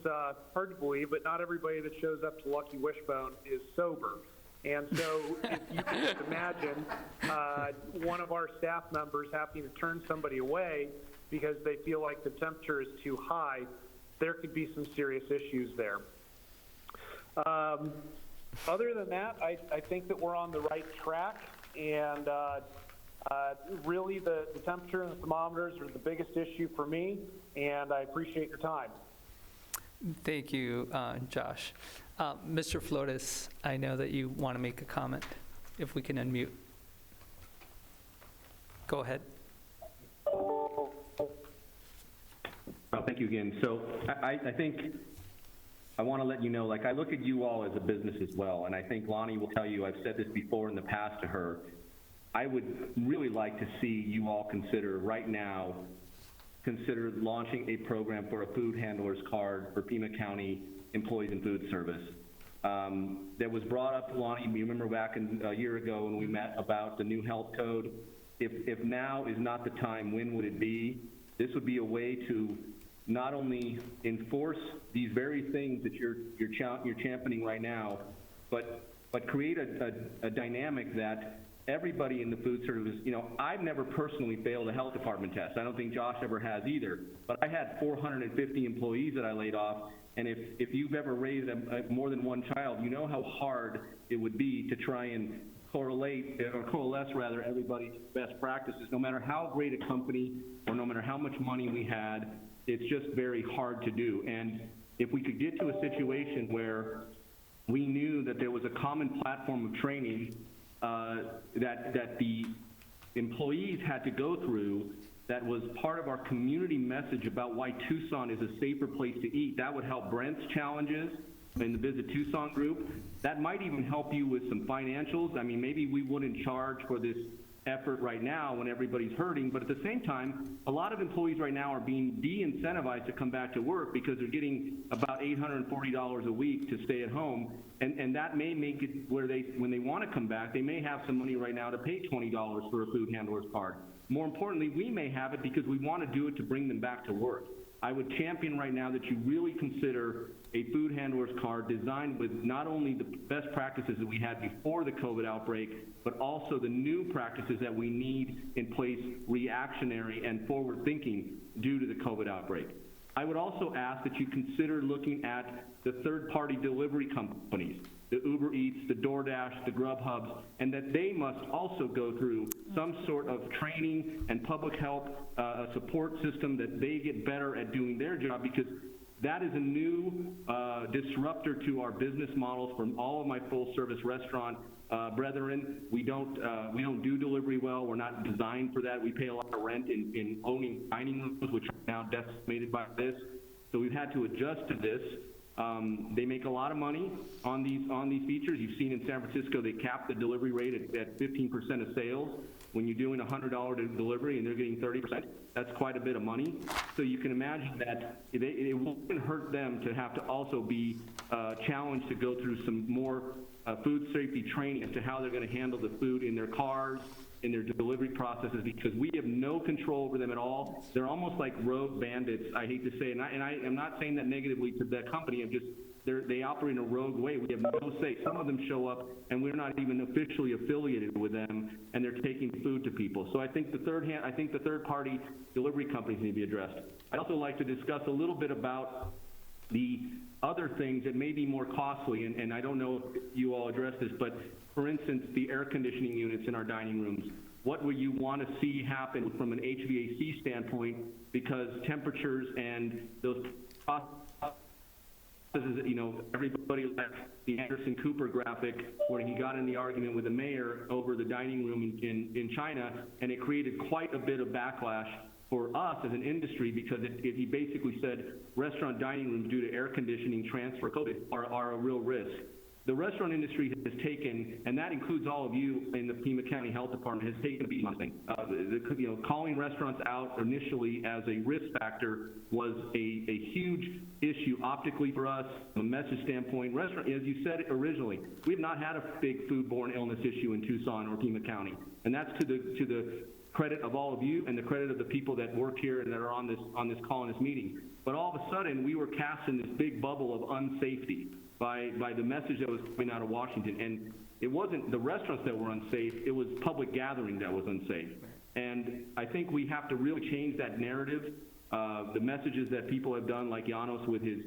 hard to believe, but not everybody that shows up to Lucky Wishbone is sober. And so if you can just imagine one of our staff members having to turn somebody away because they feel like the temperature is too high, there could be some serious issues there. Other than that, I think that we're on the right track, and really the temperature and the thermometers are the biggest issue for me, and I appreciate your time.
Thank you, Josh. Mr. Flotis, I know that you want to make a comment, if we can unmute. Go ahead.
Thank you again. So I think I want to let you know, like, I look at you all as a business as well, and I think Lonnie will tell you, I've said this before in the past to her, I would really like to see you all consider right now, consider launching a program for a food handler's card for Pima County employees in food service. That was brought up, Lonnie, you remember back a year ago when we met about the new health code. If now is not the time, when would it be? This would be a way to not only enforce these very things that you're championing right now, but create a dynamic that everybody in the food service, you know, I've never personally failed a health department test. I don't think Josh ever has either. But I had 450 employees that I laid off, and if you've ever raised more than one child, you know how hard it would be to try and coalesce everybody's best practices. No matter how great a company or no matter how much money we had, it's just very hard to do. And if we could get to a situation where we knew that there was a common platform of training that the employees had to go through, that was part of our community message about why Tucson is a safer place to eat, that would help Brent's challenges in the Visit Tucson group. That might even help you with some financials. I mean, maybe we wouldn't charge for this effort right now when everybody's hurting, but at the same time, a lot of employees right now are being de-incentivized to come back to work because they're getting about $840 a week to stay at home, and that may make it where when they want to come back, they may have some money right now to pay $20 for a food handler's card. More importantly, we may have it because we want to do it to bring them back to work. I would champion right now that you really consider a food handler's card designed with not only the best practices that we had before the COVID outbreak, but also the new practices that we need in place, reactionary and forward-thinking due to the COVID outbreak. I would also ask that you consider looking at the third-party delivery companies, the Uber Eats, the DoorDash, the Grubhubs, and that they must also go through some sort of training and public health support system, that they get better at doing their job, because that is a new disruptor to our business models. From all of my full-service restaurant brethren, we don't do delivery well. We're not designed for that. We pay a lot of rent in owning dining rooms, which are now decimated by this. So we've had to adjust to this. They make a lot of money on these features. You've seen in San Francisco, they cap the delivery rate at 15% of sales. When you're doing a $100 delivery and they're getting 30%, that's quite a bit of money. So you can imagine that it wouldn't hurt them to have to also be challenged to go through some more food safety training as to how they're going to handle the food in their cars, in their delivery processes, because we have no control over them at all. They're almost like rogue bandits, I hate to say, and I am not saying that negatively to that company. I'm just, they operate in a rogue way. We have no say. Some of them show up, and we're not even officially affiliated with them, and they're taking food to people. So I think the third-party delivery companies need to be addressed. I'd also like to discuss a little bit about the other things that may be more costly, and I don't know if you all address this, but for instance, the air conditioning units in our dining rooms. What would you want to see happen from an HVAC standpoint, because temperatures and those processes, you know, everybody left the Anderson Cooper graphic where he got in the argument with the mayor over the dining room in China, and it created quite a bit of backlash for us as an industry, because he basically said restaurant dining rooms due to air conditioning transfer COVID are a real risk. The restaurant industry has taken, and that includes all of you in the Pima County Health Department, has taken a beat on things. Calling restaurants out initially as a risk factor was a huge issue optically for us from a message standpoint. Restaurant, as you said originally, we've not had a big foodborne illness issue in Tucson or Pima County, and that's to the credit of all of you and the credit of the people that work here and that are on this call in this meeting. But all of a sudden, we were cast in this big bubble of unsafety by the message that was coming out of Washington. And it wasn't the restaurants that were unsafe, it was public gathering that was unsafe. And I think we have to really change that narrative. The messages that people have done, like Janos with his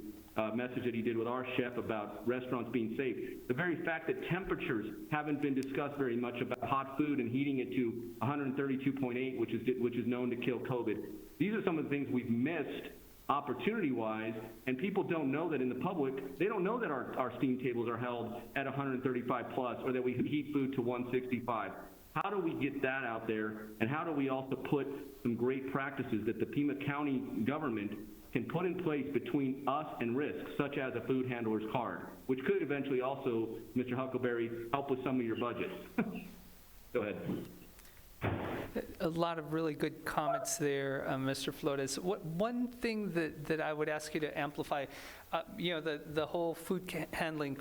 message that he did with our chef about restaurants being safe. The very fact that temperatures haven't been discussed very much about hot food and heating it to 132.8, which is known to kill COVID. These are some of the things we've missed opportunity-wise, and people don't know that in the public, they don't know that our steam tables are held at 135 plus, or that we heat food to 165. How do we get that out there, and how do we also put some great practices that the Pima County government can put in place between us and risks, such as a food handler's card, which could eventually also, Mr. Huckleberry, help with some of your budget. Go ahead.
A lot of really good comments there, Mr. Flores. One thing that I would ask you to amplify, the whole food handler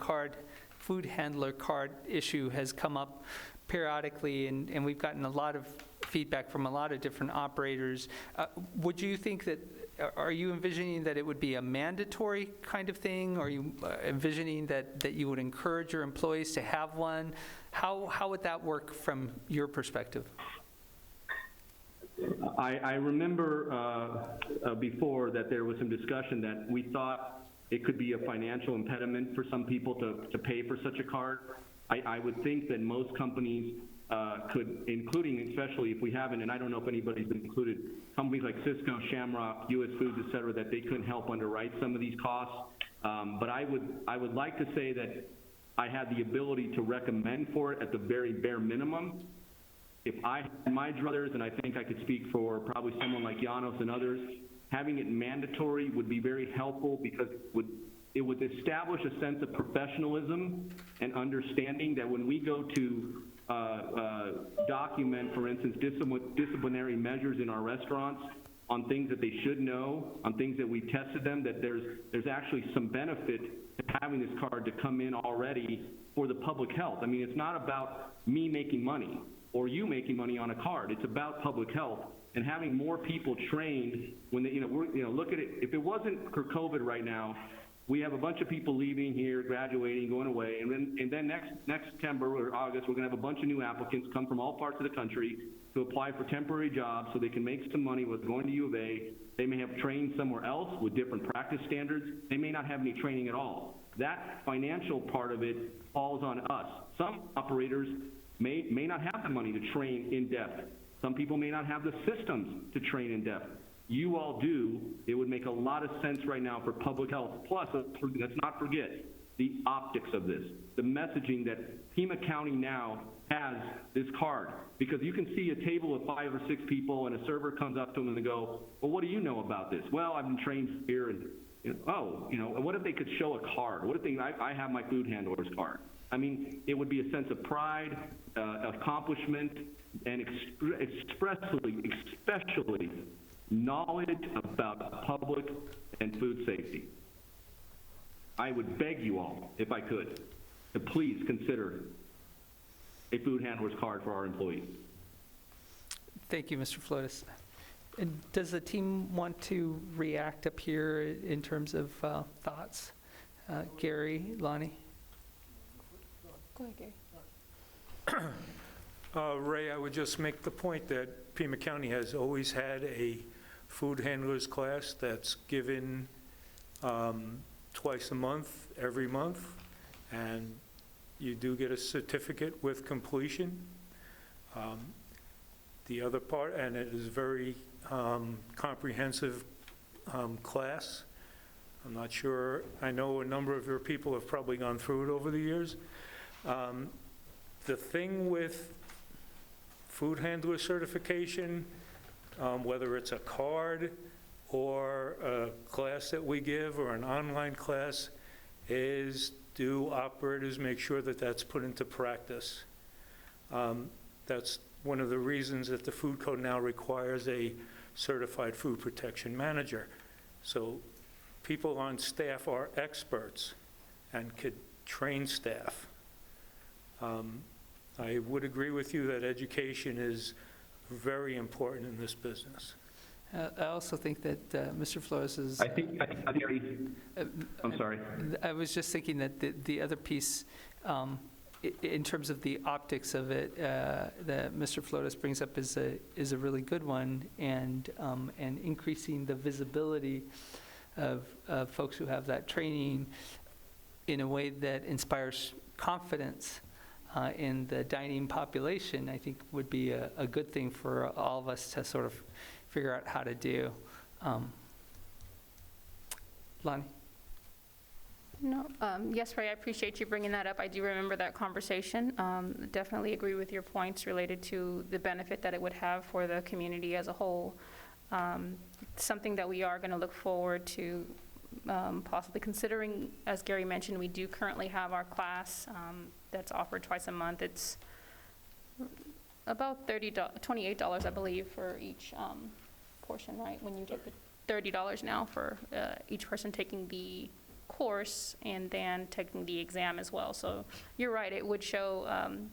card issue has come up periodically, and we've gotten a lot of feedback from a lot of different operators. Would you think that, are you envisioning that it would be a mandatory kind of thing? Are you envisioning that you would encourage your employees to have one? How would that work from your perspective?
I remember before that there was some discussion that we thought it could be a financial impediment for some people to pay for such a card. I would think that most companies could, including especially if we haven't, and I don't know if anybody's been included, companies like Cisco, Shamrock, US Foods, et cetera, that they couldn't help underwrite some of these costs. But I would like to say that I had the ability to recommend for it at the very bare minimum. If I had my druthers, and I think I could speak for probably someone like Janos and others, having it mandatory would be very helpful, because it would establish a sense of professionalism and understanding that when we go to document, for instance, disciplinary measures in our restaurants on things that they should know, on things that we've tested them, that there's actually some benefit to having this card to come in already for the public health. I mean, it's not about me making money or you making money on a card. It's about public health and having more people trained when they, look at it. If it wasn't for COVID right now, we have a bunch of people leaving here, graduating, going away, and then next September or August, we're going to have a bunch of new applicants come from all parts of the country to apply for temporary jobs so they can make some money with going to U of A. They may have trained somewhere else with different practice standards. They may not have any training at all. That financial part of it falls on us. Some operators may not have the money to train in depth. Some people may not have the systems to train in depth. You all do. It would make a lot of sense right now for public health. Plus, let's not forget the optics of this, the messaging that Pima County now has this card. Because you can see a table of 5 or 6 people and a server comes up to them and they go, well, what do you know about this? Well, I've been trained here, and what if they could show a card? What if I have my food handler's card? I mean, it would be a sense of pride, accomplishment, and especially knowledge about public and food safety. I would beg you all, if I could, to please consider a food handler's card for our employees.
Thank you, Mr. Flores. And does the team want to react up here in terms of thoughts? Gary, Lonnie?
Go ahead, Gary.
Ray, I would just make the point that Pima County has always had a food handlers class that's given twice a month, every month, and you do get a certificate with completion. The other part, and it is very comprehensive class. I'm not sure, I know a number of your people have probably gone through it over the years. The thing with food handler certification, whether it's a card or a class that we give or an online class, is do operators make sure that that's put into practice? That's one of the reasons that the food code now requires a certified food protection manager. So people on staff are experts and could train staff. I would agree with you that education is very important in this business.
I also think that Mr. Flores is...
I think I'm sorry.
I was just thinking that the other piece in terms of the optics of it, that Mr. Flotis brings up is a really good one, and increasing the visibility of folks who have that training in a way that inspires confidence in the dining population, I think would be a good thing for all of us to sort of figure out how to do. Lonnie?
No, yes, Ray, I appreciate you bringing that up. I do remember that conversation. Definitely agree with your points related to the benefit that it would have for the community as a whole. Something that we are going to look forward to possibly considering. As Gary mentioned, we do currently have our class that's offered twice a month. It's about $28, I believe, for each portion, right? When you get the $30 now for each person taking the course and then taking the exam as well. So you're right, it would show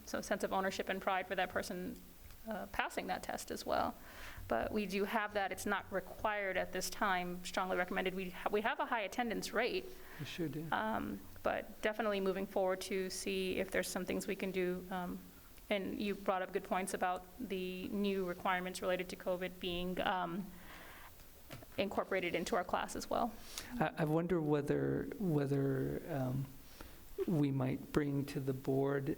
some sense of ownership and pride for that person passing that test as well. But we do have that. It's not required at this time, strongly recommended. We have a high attendance rate.
We sure do.
But definitely moving forward to see if there's some things we can do. And you brought up good points about the new requirements related to COVID being incorporated into our class as well.
I wonder whether we might bring to the board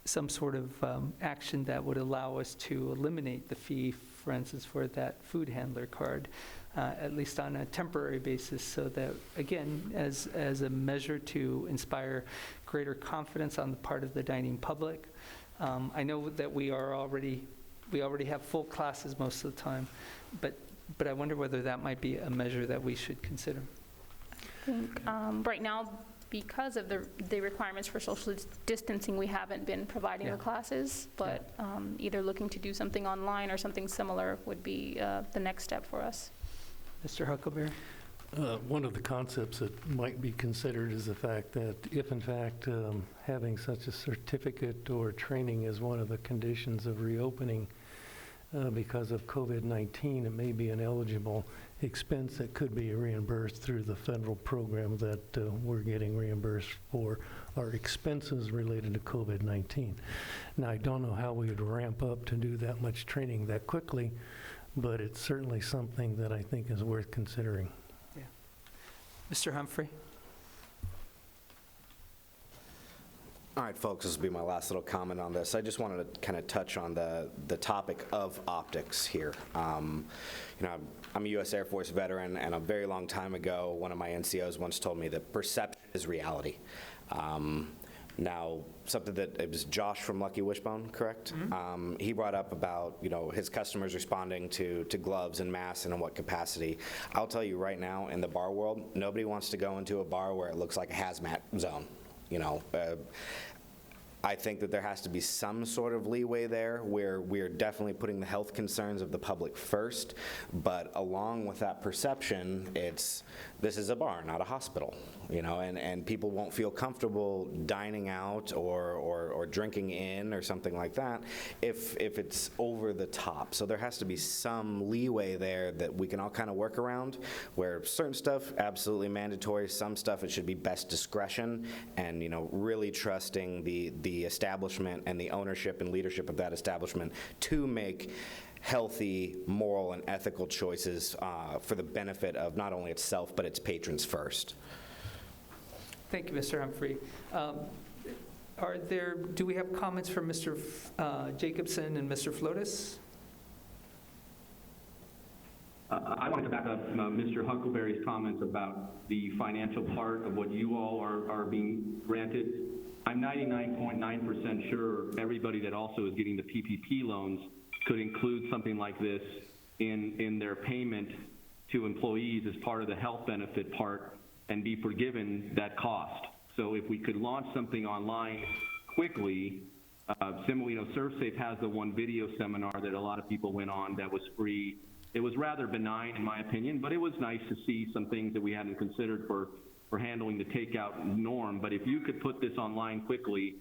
some sort of action that would allow us to eliminate the fee, for instance, for that food handler card, at least on a temporary basis, so that, again, as a measure to inspire greater confidence on the part of the dining public. I know that we already have full classes most of the time, but I wonder whether that might be a measure that we should consider.
I think right now, because of the requirements for social distancing, we haven't been providing the classes, but either looking to do something online or something similar would be the next step for us.
Mr. Huckleberry?
One of the concepts that might be considered is the fact that if, in fact, having such a certificate or training is one of the conditions of reopening because of COVID-19, it may be an eligible expense that could be reimbursed through the federal program that we're getting reimbursed for our expenses related to COVID-19. Now, I don't know how we would ramp up to do that much training that quickly, but it's certainly something that I think is worth considering.
Yeah. Mr. Humphrey?
All right, folks, this will be my last little comment on this. I just wanted to kind of touch on the topic of optics here. You know, I'm a U.S. Air Force veteran, and a very long time ago, one of my NCOs once told me that perception is reality. Now, something that, it was Josh from Lucky Wishbone, correct? Mm-hmm. He brought up about, you know, his customers responding to gloves and masks and in what capacity. I'll tell you right now, in the bar world, nobody wants to go into a bar where it looks like a hazmat zone. You know, I think that there has to be some sort of leeway there where we're definitely putting the health concerns of the public first, but along with that perception, this is a bar, not a hospital, you know, and people won't feel comfortable dining out or drinking in or something like that if it's over the top. So there has to be some leeway there that we can all kind of work around, where certain stuff, absolutely mandatory, some stuff it should be best discretion, and, you know, really trusting the establishment and the ownership and leadership of that establishment to make healthy, moral, and ethical choices for the benefit of not only itself, but its patrons first.
Thank you, Mr. Humphrey. Do we have comments from Mr. Jacobson and Mr. Flotis?
I want to back up Mr. Huckleberry's comments about the financial part of what you all are being granted. I'm 99.9% sure everybody that also is getting the PPP loans could include something like this in their payment to employees as part of the health benefit part and be forgiven that cost. So if we could launch something online quickly, similarly, you know, ServSafe has the one video seminar that a lot of people went on that was free. It was rather benign in my opinion, but it was nice to see some things that we hadn't considered for handling the takeout norm. But if you could put this online quickly,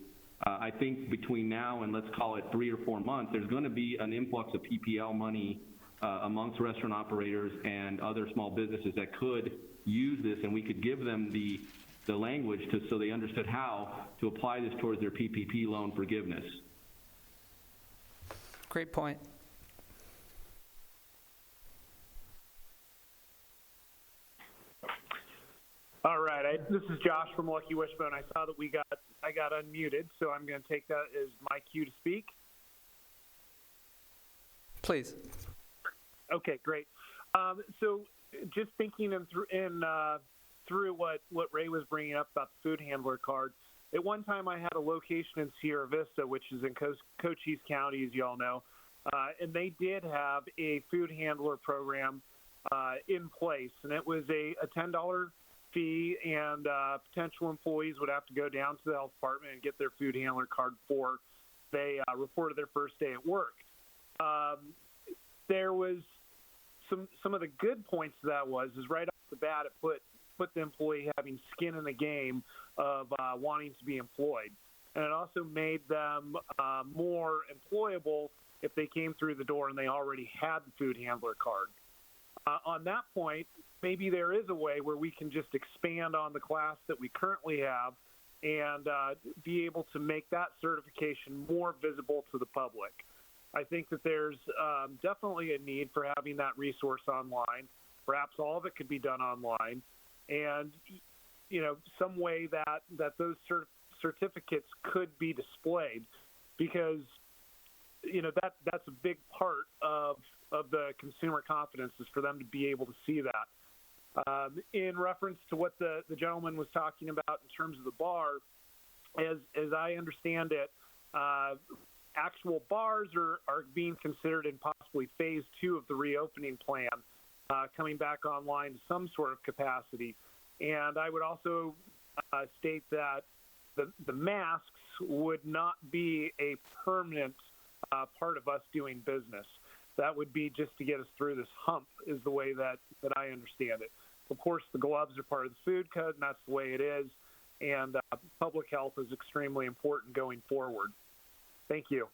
I think between now and let's call it 3 or 4 months, there's going to be an influx of PPL money amongst restaurant operators and other small businesses that could use this, and we could give them the the language so they understood how to apply this towards their PPP loan forgiveness.
Great point.
All right, this is Josh from Lucky Wishbone. I saw that I got unmuted, so I'm going to take that as my cue to speak.
Please.
Okay, great. So just thinking through what Ray was bringing up about the food handler card, at one time I had a location in Sierra Vista, which is in Cochise County, as you all know, and they did have a food handler program in place, and it was a $10 fee, and potential employees would have to go down to the health department and get their food handler card before they reported their first day at work. There was some of the good points to that is right off the bat it put the employee having skin in the game of wanting to be employed, and it also made them more employable if they came through the door and they already had the food handler card. On that point, maybe there is a way where we can just expand on the class that we currently have and be able to make that certification more visible to the public. I think that there's definitely a need for having that resource online. Perhaps all of it could be done online, and some way that those certificates could be displayed, because that's a big part of the consumer confidence, is for them to be able to see that. In reference to what the gentleman was talking about in terms of the bar, as I understand it, actual bars are being considered in possibly phase 2 of the reopening plan, coming back online to some sort of capacity. And I would also state that the masks would not be a permanent part of us doing business. That would be just to get us through this hump, is the way that I understand it. Of course, the gloves are part of the food code, and that's the way it is. And public health is extremely important going forward. Thank you.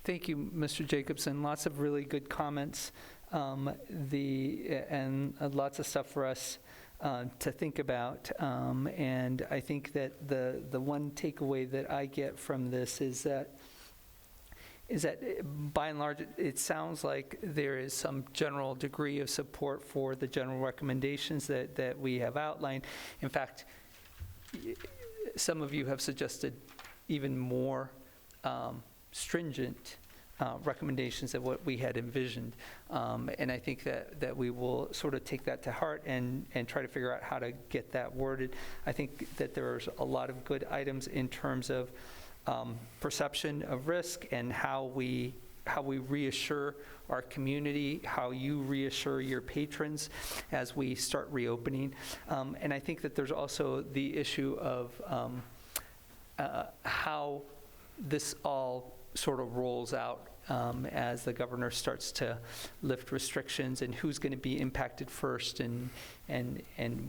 Thank you, Mr. Jacobson. Lots of really good comments, and lots of stuff for us to think about. And I think that the one takeaway that I get from this is that by and large, it sounds like there is some general degree of support for the general recommendations that we have outlined. In fact, some of you have suggested even more stringent recommendations of what we had envisioned. And I think that we will sort of take that to heart and try to figure out how to get that worded. I think that there's a lot of good items in terms of perception of risk and how we reassure our community, how you reassure your patrons as we start reopening. And I think that there's also the issue of how this all sort of rolls out as the governor starts to lift restrictions, and who's going to be impacted first, and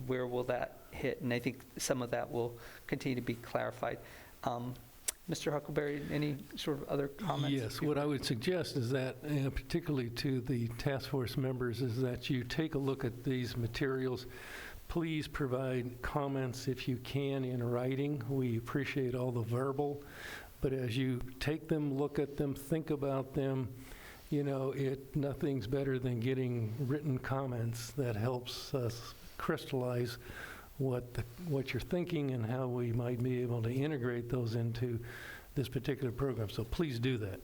where will that hit. And I think some of that will continue to be clarified. Mr. Huckleberry, any sort of other comments?
Yes, what I would suggest is that, particularly to the task force members, is that you take a look at these materials. Please provide comments if you can in writing. We appreciate all the verbal, but as you take them, look at them, think about them, nothing's better than getting written comments that helps us crystallize what you're thinking and how we might be able to integrate those into this particular program. So please do that.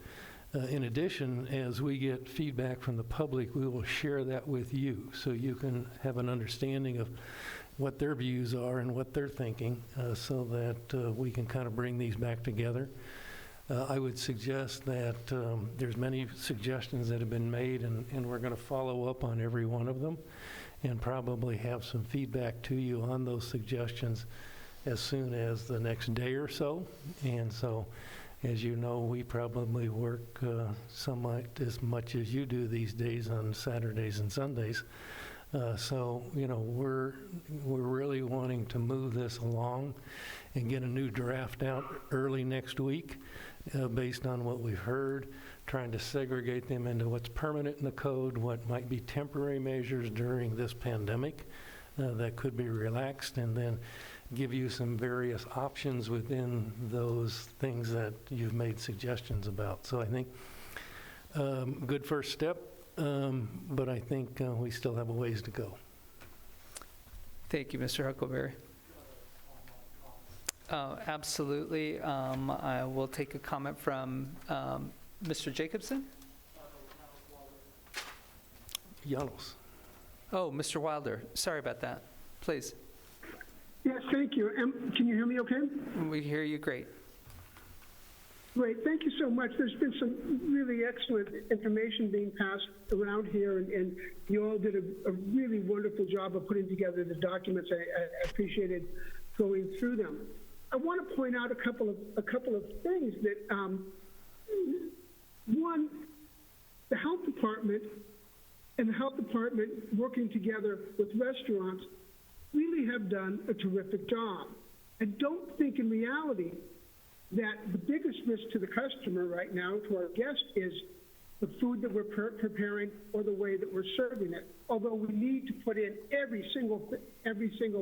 In addition, as we get feedback from the public, we will share that with you so you can have an understanding of what their views are and what they're thinking, so that we can kind of bring these back together. I would suggest that there's many suggestions that have been made, and we're going to follow up on every one of them and probably have some feedback to you on those suggestions as soon as the next day or so. And so, as you know, we probably work somewhat as much as you do these days on Saturdays and Sundays. So, we're really wanting to move this along and get a new draft out early next week based on what we've heard, trying to segregate them into what's permanent in the code, what might be temporary measures during this pandemic, that could be relaxed, and then give you some various options within those things that you've made suggestions about. So I think good first step, but I think we still have a ways to go.
Thank you, Mr. Huckleberry. Absolutely. I will take a comment from Mr. Jacobson.
Janos.
Oh, Mr. Wilder, sorry about that. Please.
Yes, thank you. Can you hear me okay?
We hear you great.
Great, thank you so much. There's been some really excellent information being passed around here, and you all did a really wonderful job of putting together the documents. I appreciated going through them. I want to point out a couple of things that, one, the health department and the health department working together with restaurants really have done a terrific job. I don't think in reality that the biggest risk to the customer right now, to our guest, is the food that we're preparing or the way that we're serving it. Although we need to put in every single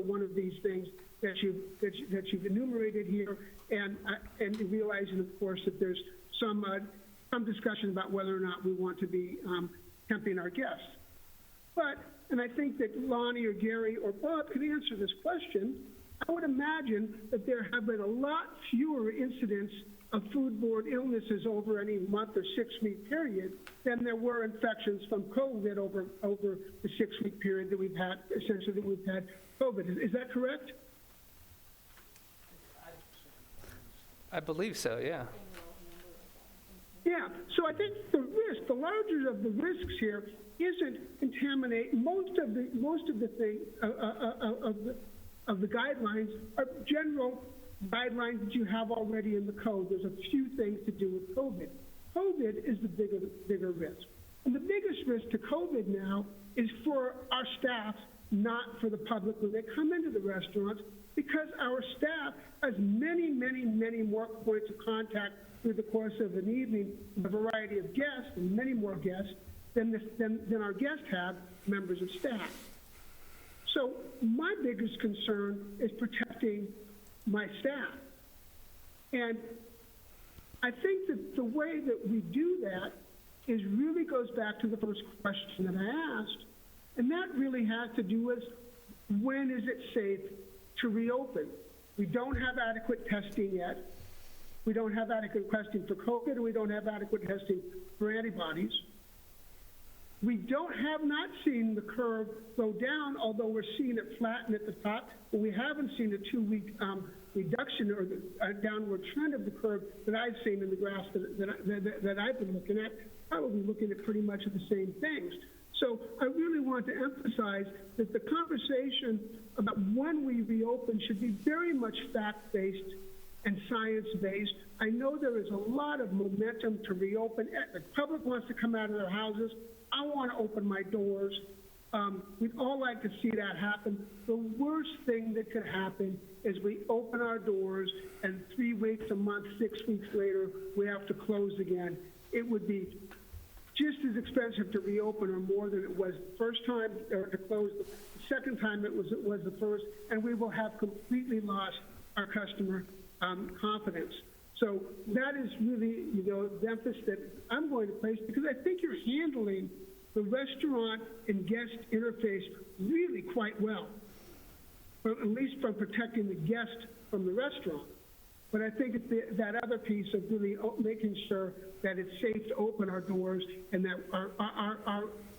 one of these things that you've enumerated here, and realizing, of course, that there's some discussion about whether or not we want to be tempting our guests. But, and I think that Lonnie or Gary or Bob can answer this question, I would imagine that there have been a lot fewer incidents of foodborne illnesses over any month or 6-week period than there were infections from COVID over the 6-week period that we've had, essentially that we've had COVID. Is that correct?
I believe so, yeah.
Yeah, so I think the risk, the larger of the risks here, isn't contaminate. Most of the thing of the guidelines are general guidelines that you have already in the code. There's a few things to do with COVID. COVID is the bigger risk, and the biggest risk to COVID now is for our staff, not for the public when they come into the restaurants, because our staff has many more points of contact through the course of an evening, a variety of guests, and many more guests than our guests have members of staff. So my biggest concern is protecting my staff. And I think that the way that we do that is really goes back to the first question that I asked, and that really has to do with when is it safe to reopen? We don't have adequate testing yet. We don't have adequate testing for COVID, and we don't have adequate testing for antibodies. We have not seen the curve go down, although we're seeing it flatten at the top, but we haven't seen a 2-week reduction or a downward trend of the curve that I've seen in the graphs that I've been looking at, probably looking at pretty much the same things. So I really want to emphasize that the conversation about when we reopen should be very much fact-based and science-based. I know there is a lot of momentum to reopen. The public wants to come out of their houses. I want to open my doors. We'd all like to see that happen. The worst thing that could happen is we open our doors and 3 weeks, a month, 6 weeks later, we have to close again. It would be just as expensive to reopen or more than it was the first time, or to close the second time it was the first, and we will have completely lost our customer confidence. So that is really, the emphasis that I'm going to place, because I think you're handling the restaurant and guest interface really quite well, or at least from protecting the guest from the restaurant. But I think it's that other piece of really making sure that it's safe to open our doors and that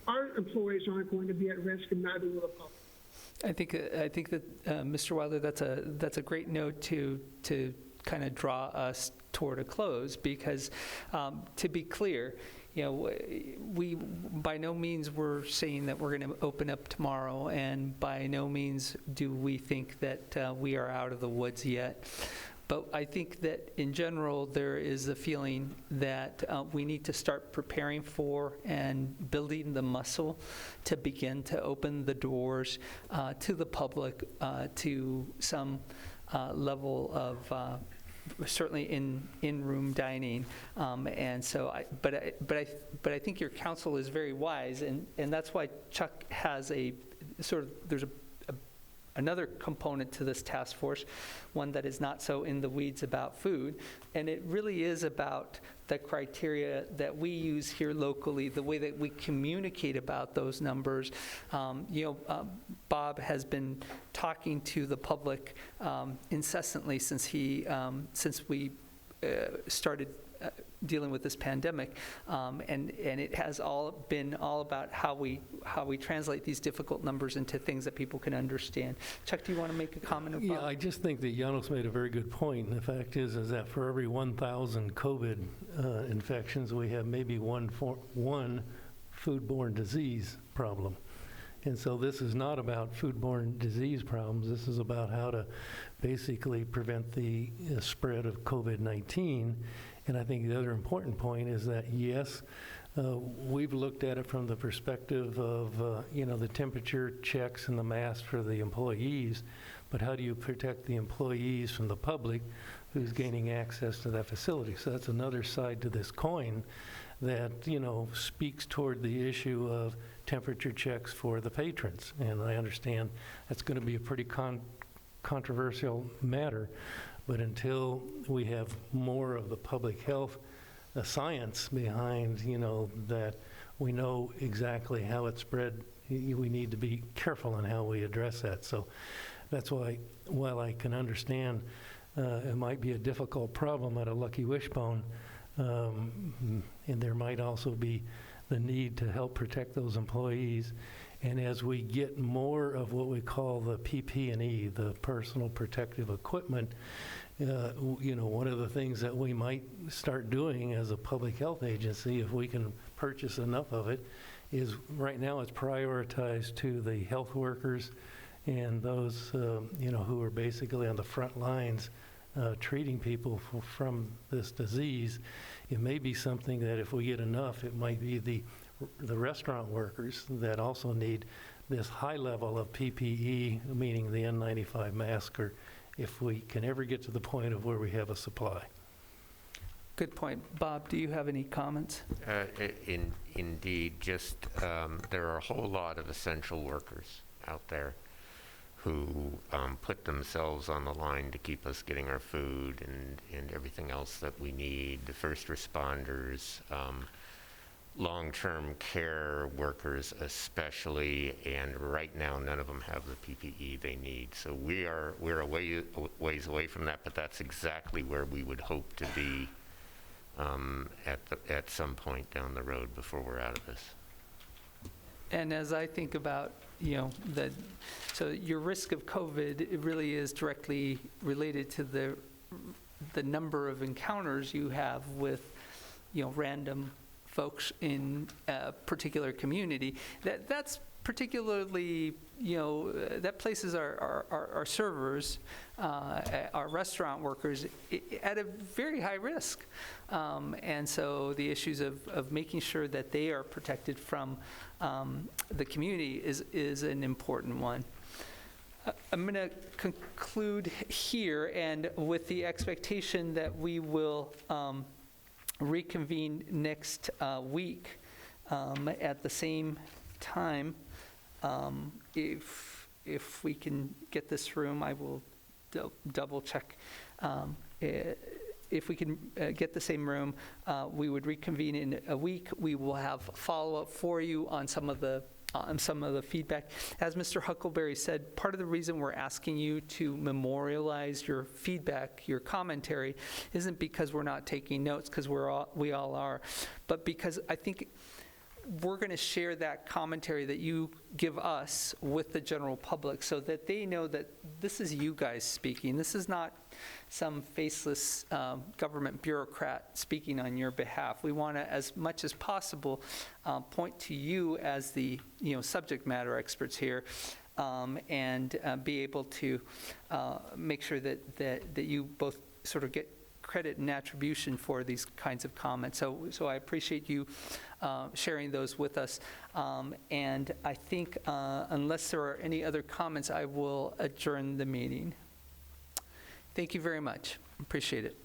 our employees aren't going to be at risk, and neither will the public.
I think that Mr. Wilder, that's a great note to kind of draw us toward a close, because to be clear, we by no means we're saying that we're going to open up tomorrow, and by no means do we think that we are out of the woods yet. But I think that in general, there is a feeling that we need to start preparing for and building the muscle to begin to open the doors to the public to some level of certainly in-room dining, and so. But I think your counsel is very wise, and that's why Chuck has a sort of there's a another component to this task force, one that is not so in the weeds about food. And it really is about the criteria that we use here locally, the way that we communicate about those numbers. Bob has been talking to the public incessantly since we started dealing with this pandemic, and it has been all about how we translate these difficult numbers into things that people can understand. Chuck, do you want to make a comment about?
Yeah, I just think that Janos made a very good point. And the fact is that for every 1,000 COVID infections, we have maybe one foodborne disease problem. And so this is not about foodborne disease problems. This is about how to basically prevent the spread of COVID-19. And I think the other important point is that, yes, we've looked at it from the perspective of, the temperature checks and the masks for the employees, but how do you protect the employees from the public who's gaining access to that facility? So that's another side to this coin that, speaks toward the issue of temperature checks for the patrons. And I understand that's going to be a pretty controversial matter. But until we have more of the public health science behind, that we know exactly how it spread, we need to be careful in how we address that. So that's why, while I can understand it might be a difficult problem at a Lucky Wishbone, and there might also be the need to help protect those employees. And as we get more of what we call the PP&E, the personal protective equipment, one of the things that we might start doing as a public health agency, if we can purchase enough of it, is right now it's prioritized to the health workers and those, who are basically on the front lines treating people from this disease. It may be something that if we get enough, it might be the restaurant workers that also need this high level of PPE, meaning the N95 mask, or if we can ever get to the point of where we have a supply.
Good point. Bob, do you have any comments?
Indeed, just there are a whole lot of essential workers out there who put themselves on the line to keep us getting our food and everything else that we need. The first responders, long-term care workers especially, and right now none of them have the PPE they need. So we're a ways away from that, but that's exactly where we would hope to be at some point down the road before we're out of this.
And as I think about, so your risk of COVID, it really is directly related to the number of encounters you have with, random folks in a particular community. That's particularly, that places our servers, our restaurant workers at a very high risk. And so the issues of making sure that they are protected from the community is an important one. I'm going to conclude here, and with the expectation that we will reconvene next week at the same time. If we can get this room, I will double check. If we can get the same room, we would reconvene in a week. We will have follow-up for you on some of the feedback. As Mr. Huckleberry said, part of the reason we're asking you to memorialize your feedback, your commentary, isn't because we're not taking notes, because we all are, but because I think we're going to share that commentary that you give us with the general public so that they know that this is you guys speaking. This is not some faceless government bureaucrat speaking on your behalf. We want to, as much as possible, point to you as the subject matter experts here, and be able to make sure that you both sort of get credit and attribution for these kinds of comments. So I appreciate you sharing those with us. And I think unless there are any other comments, I will adjourn the meeting. Thank you very much. Appreciate it.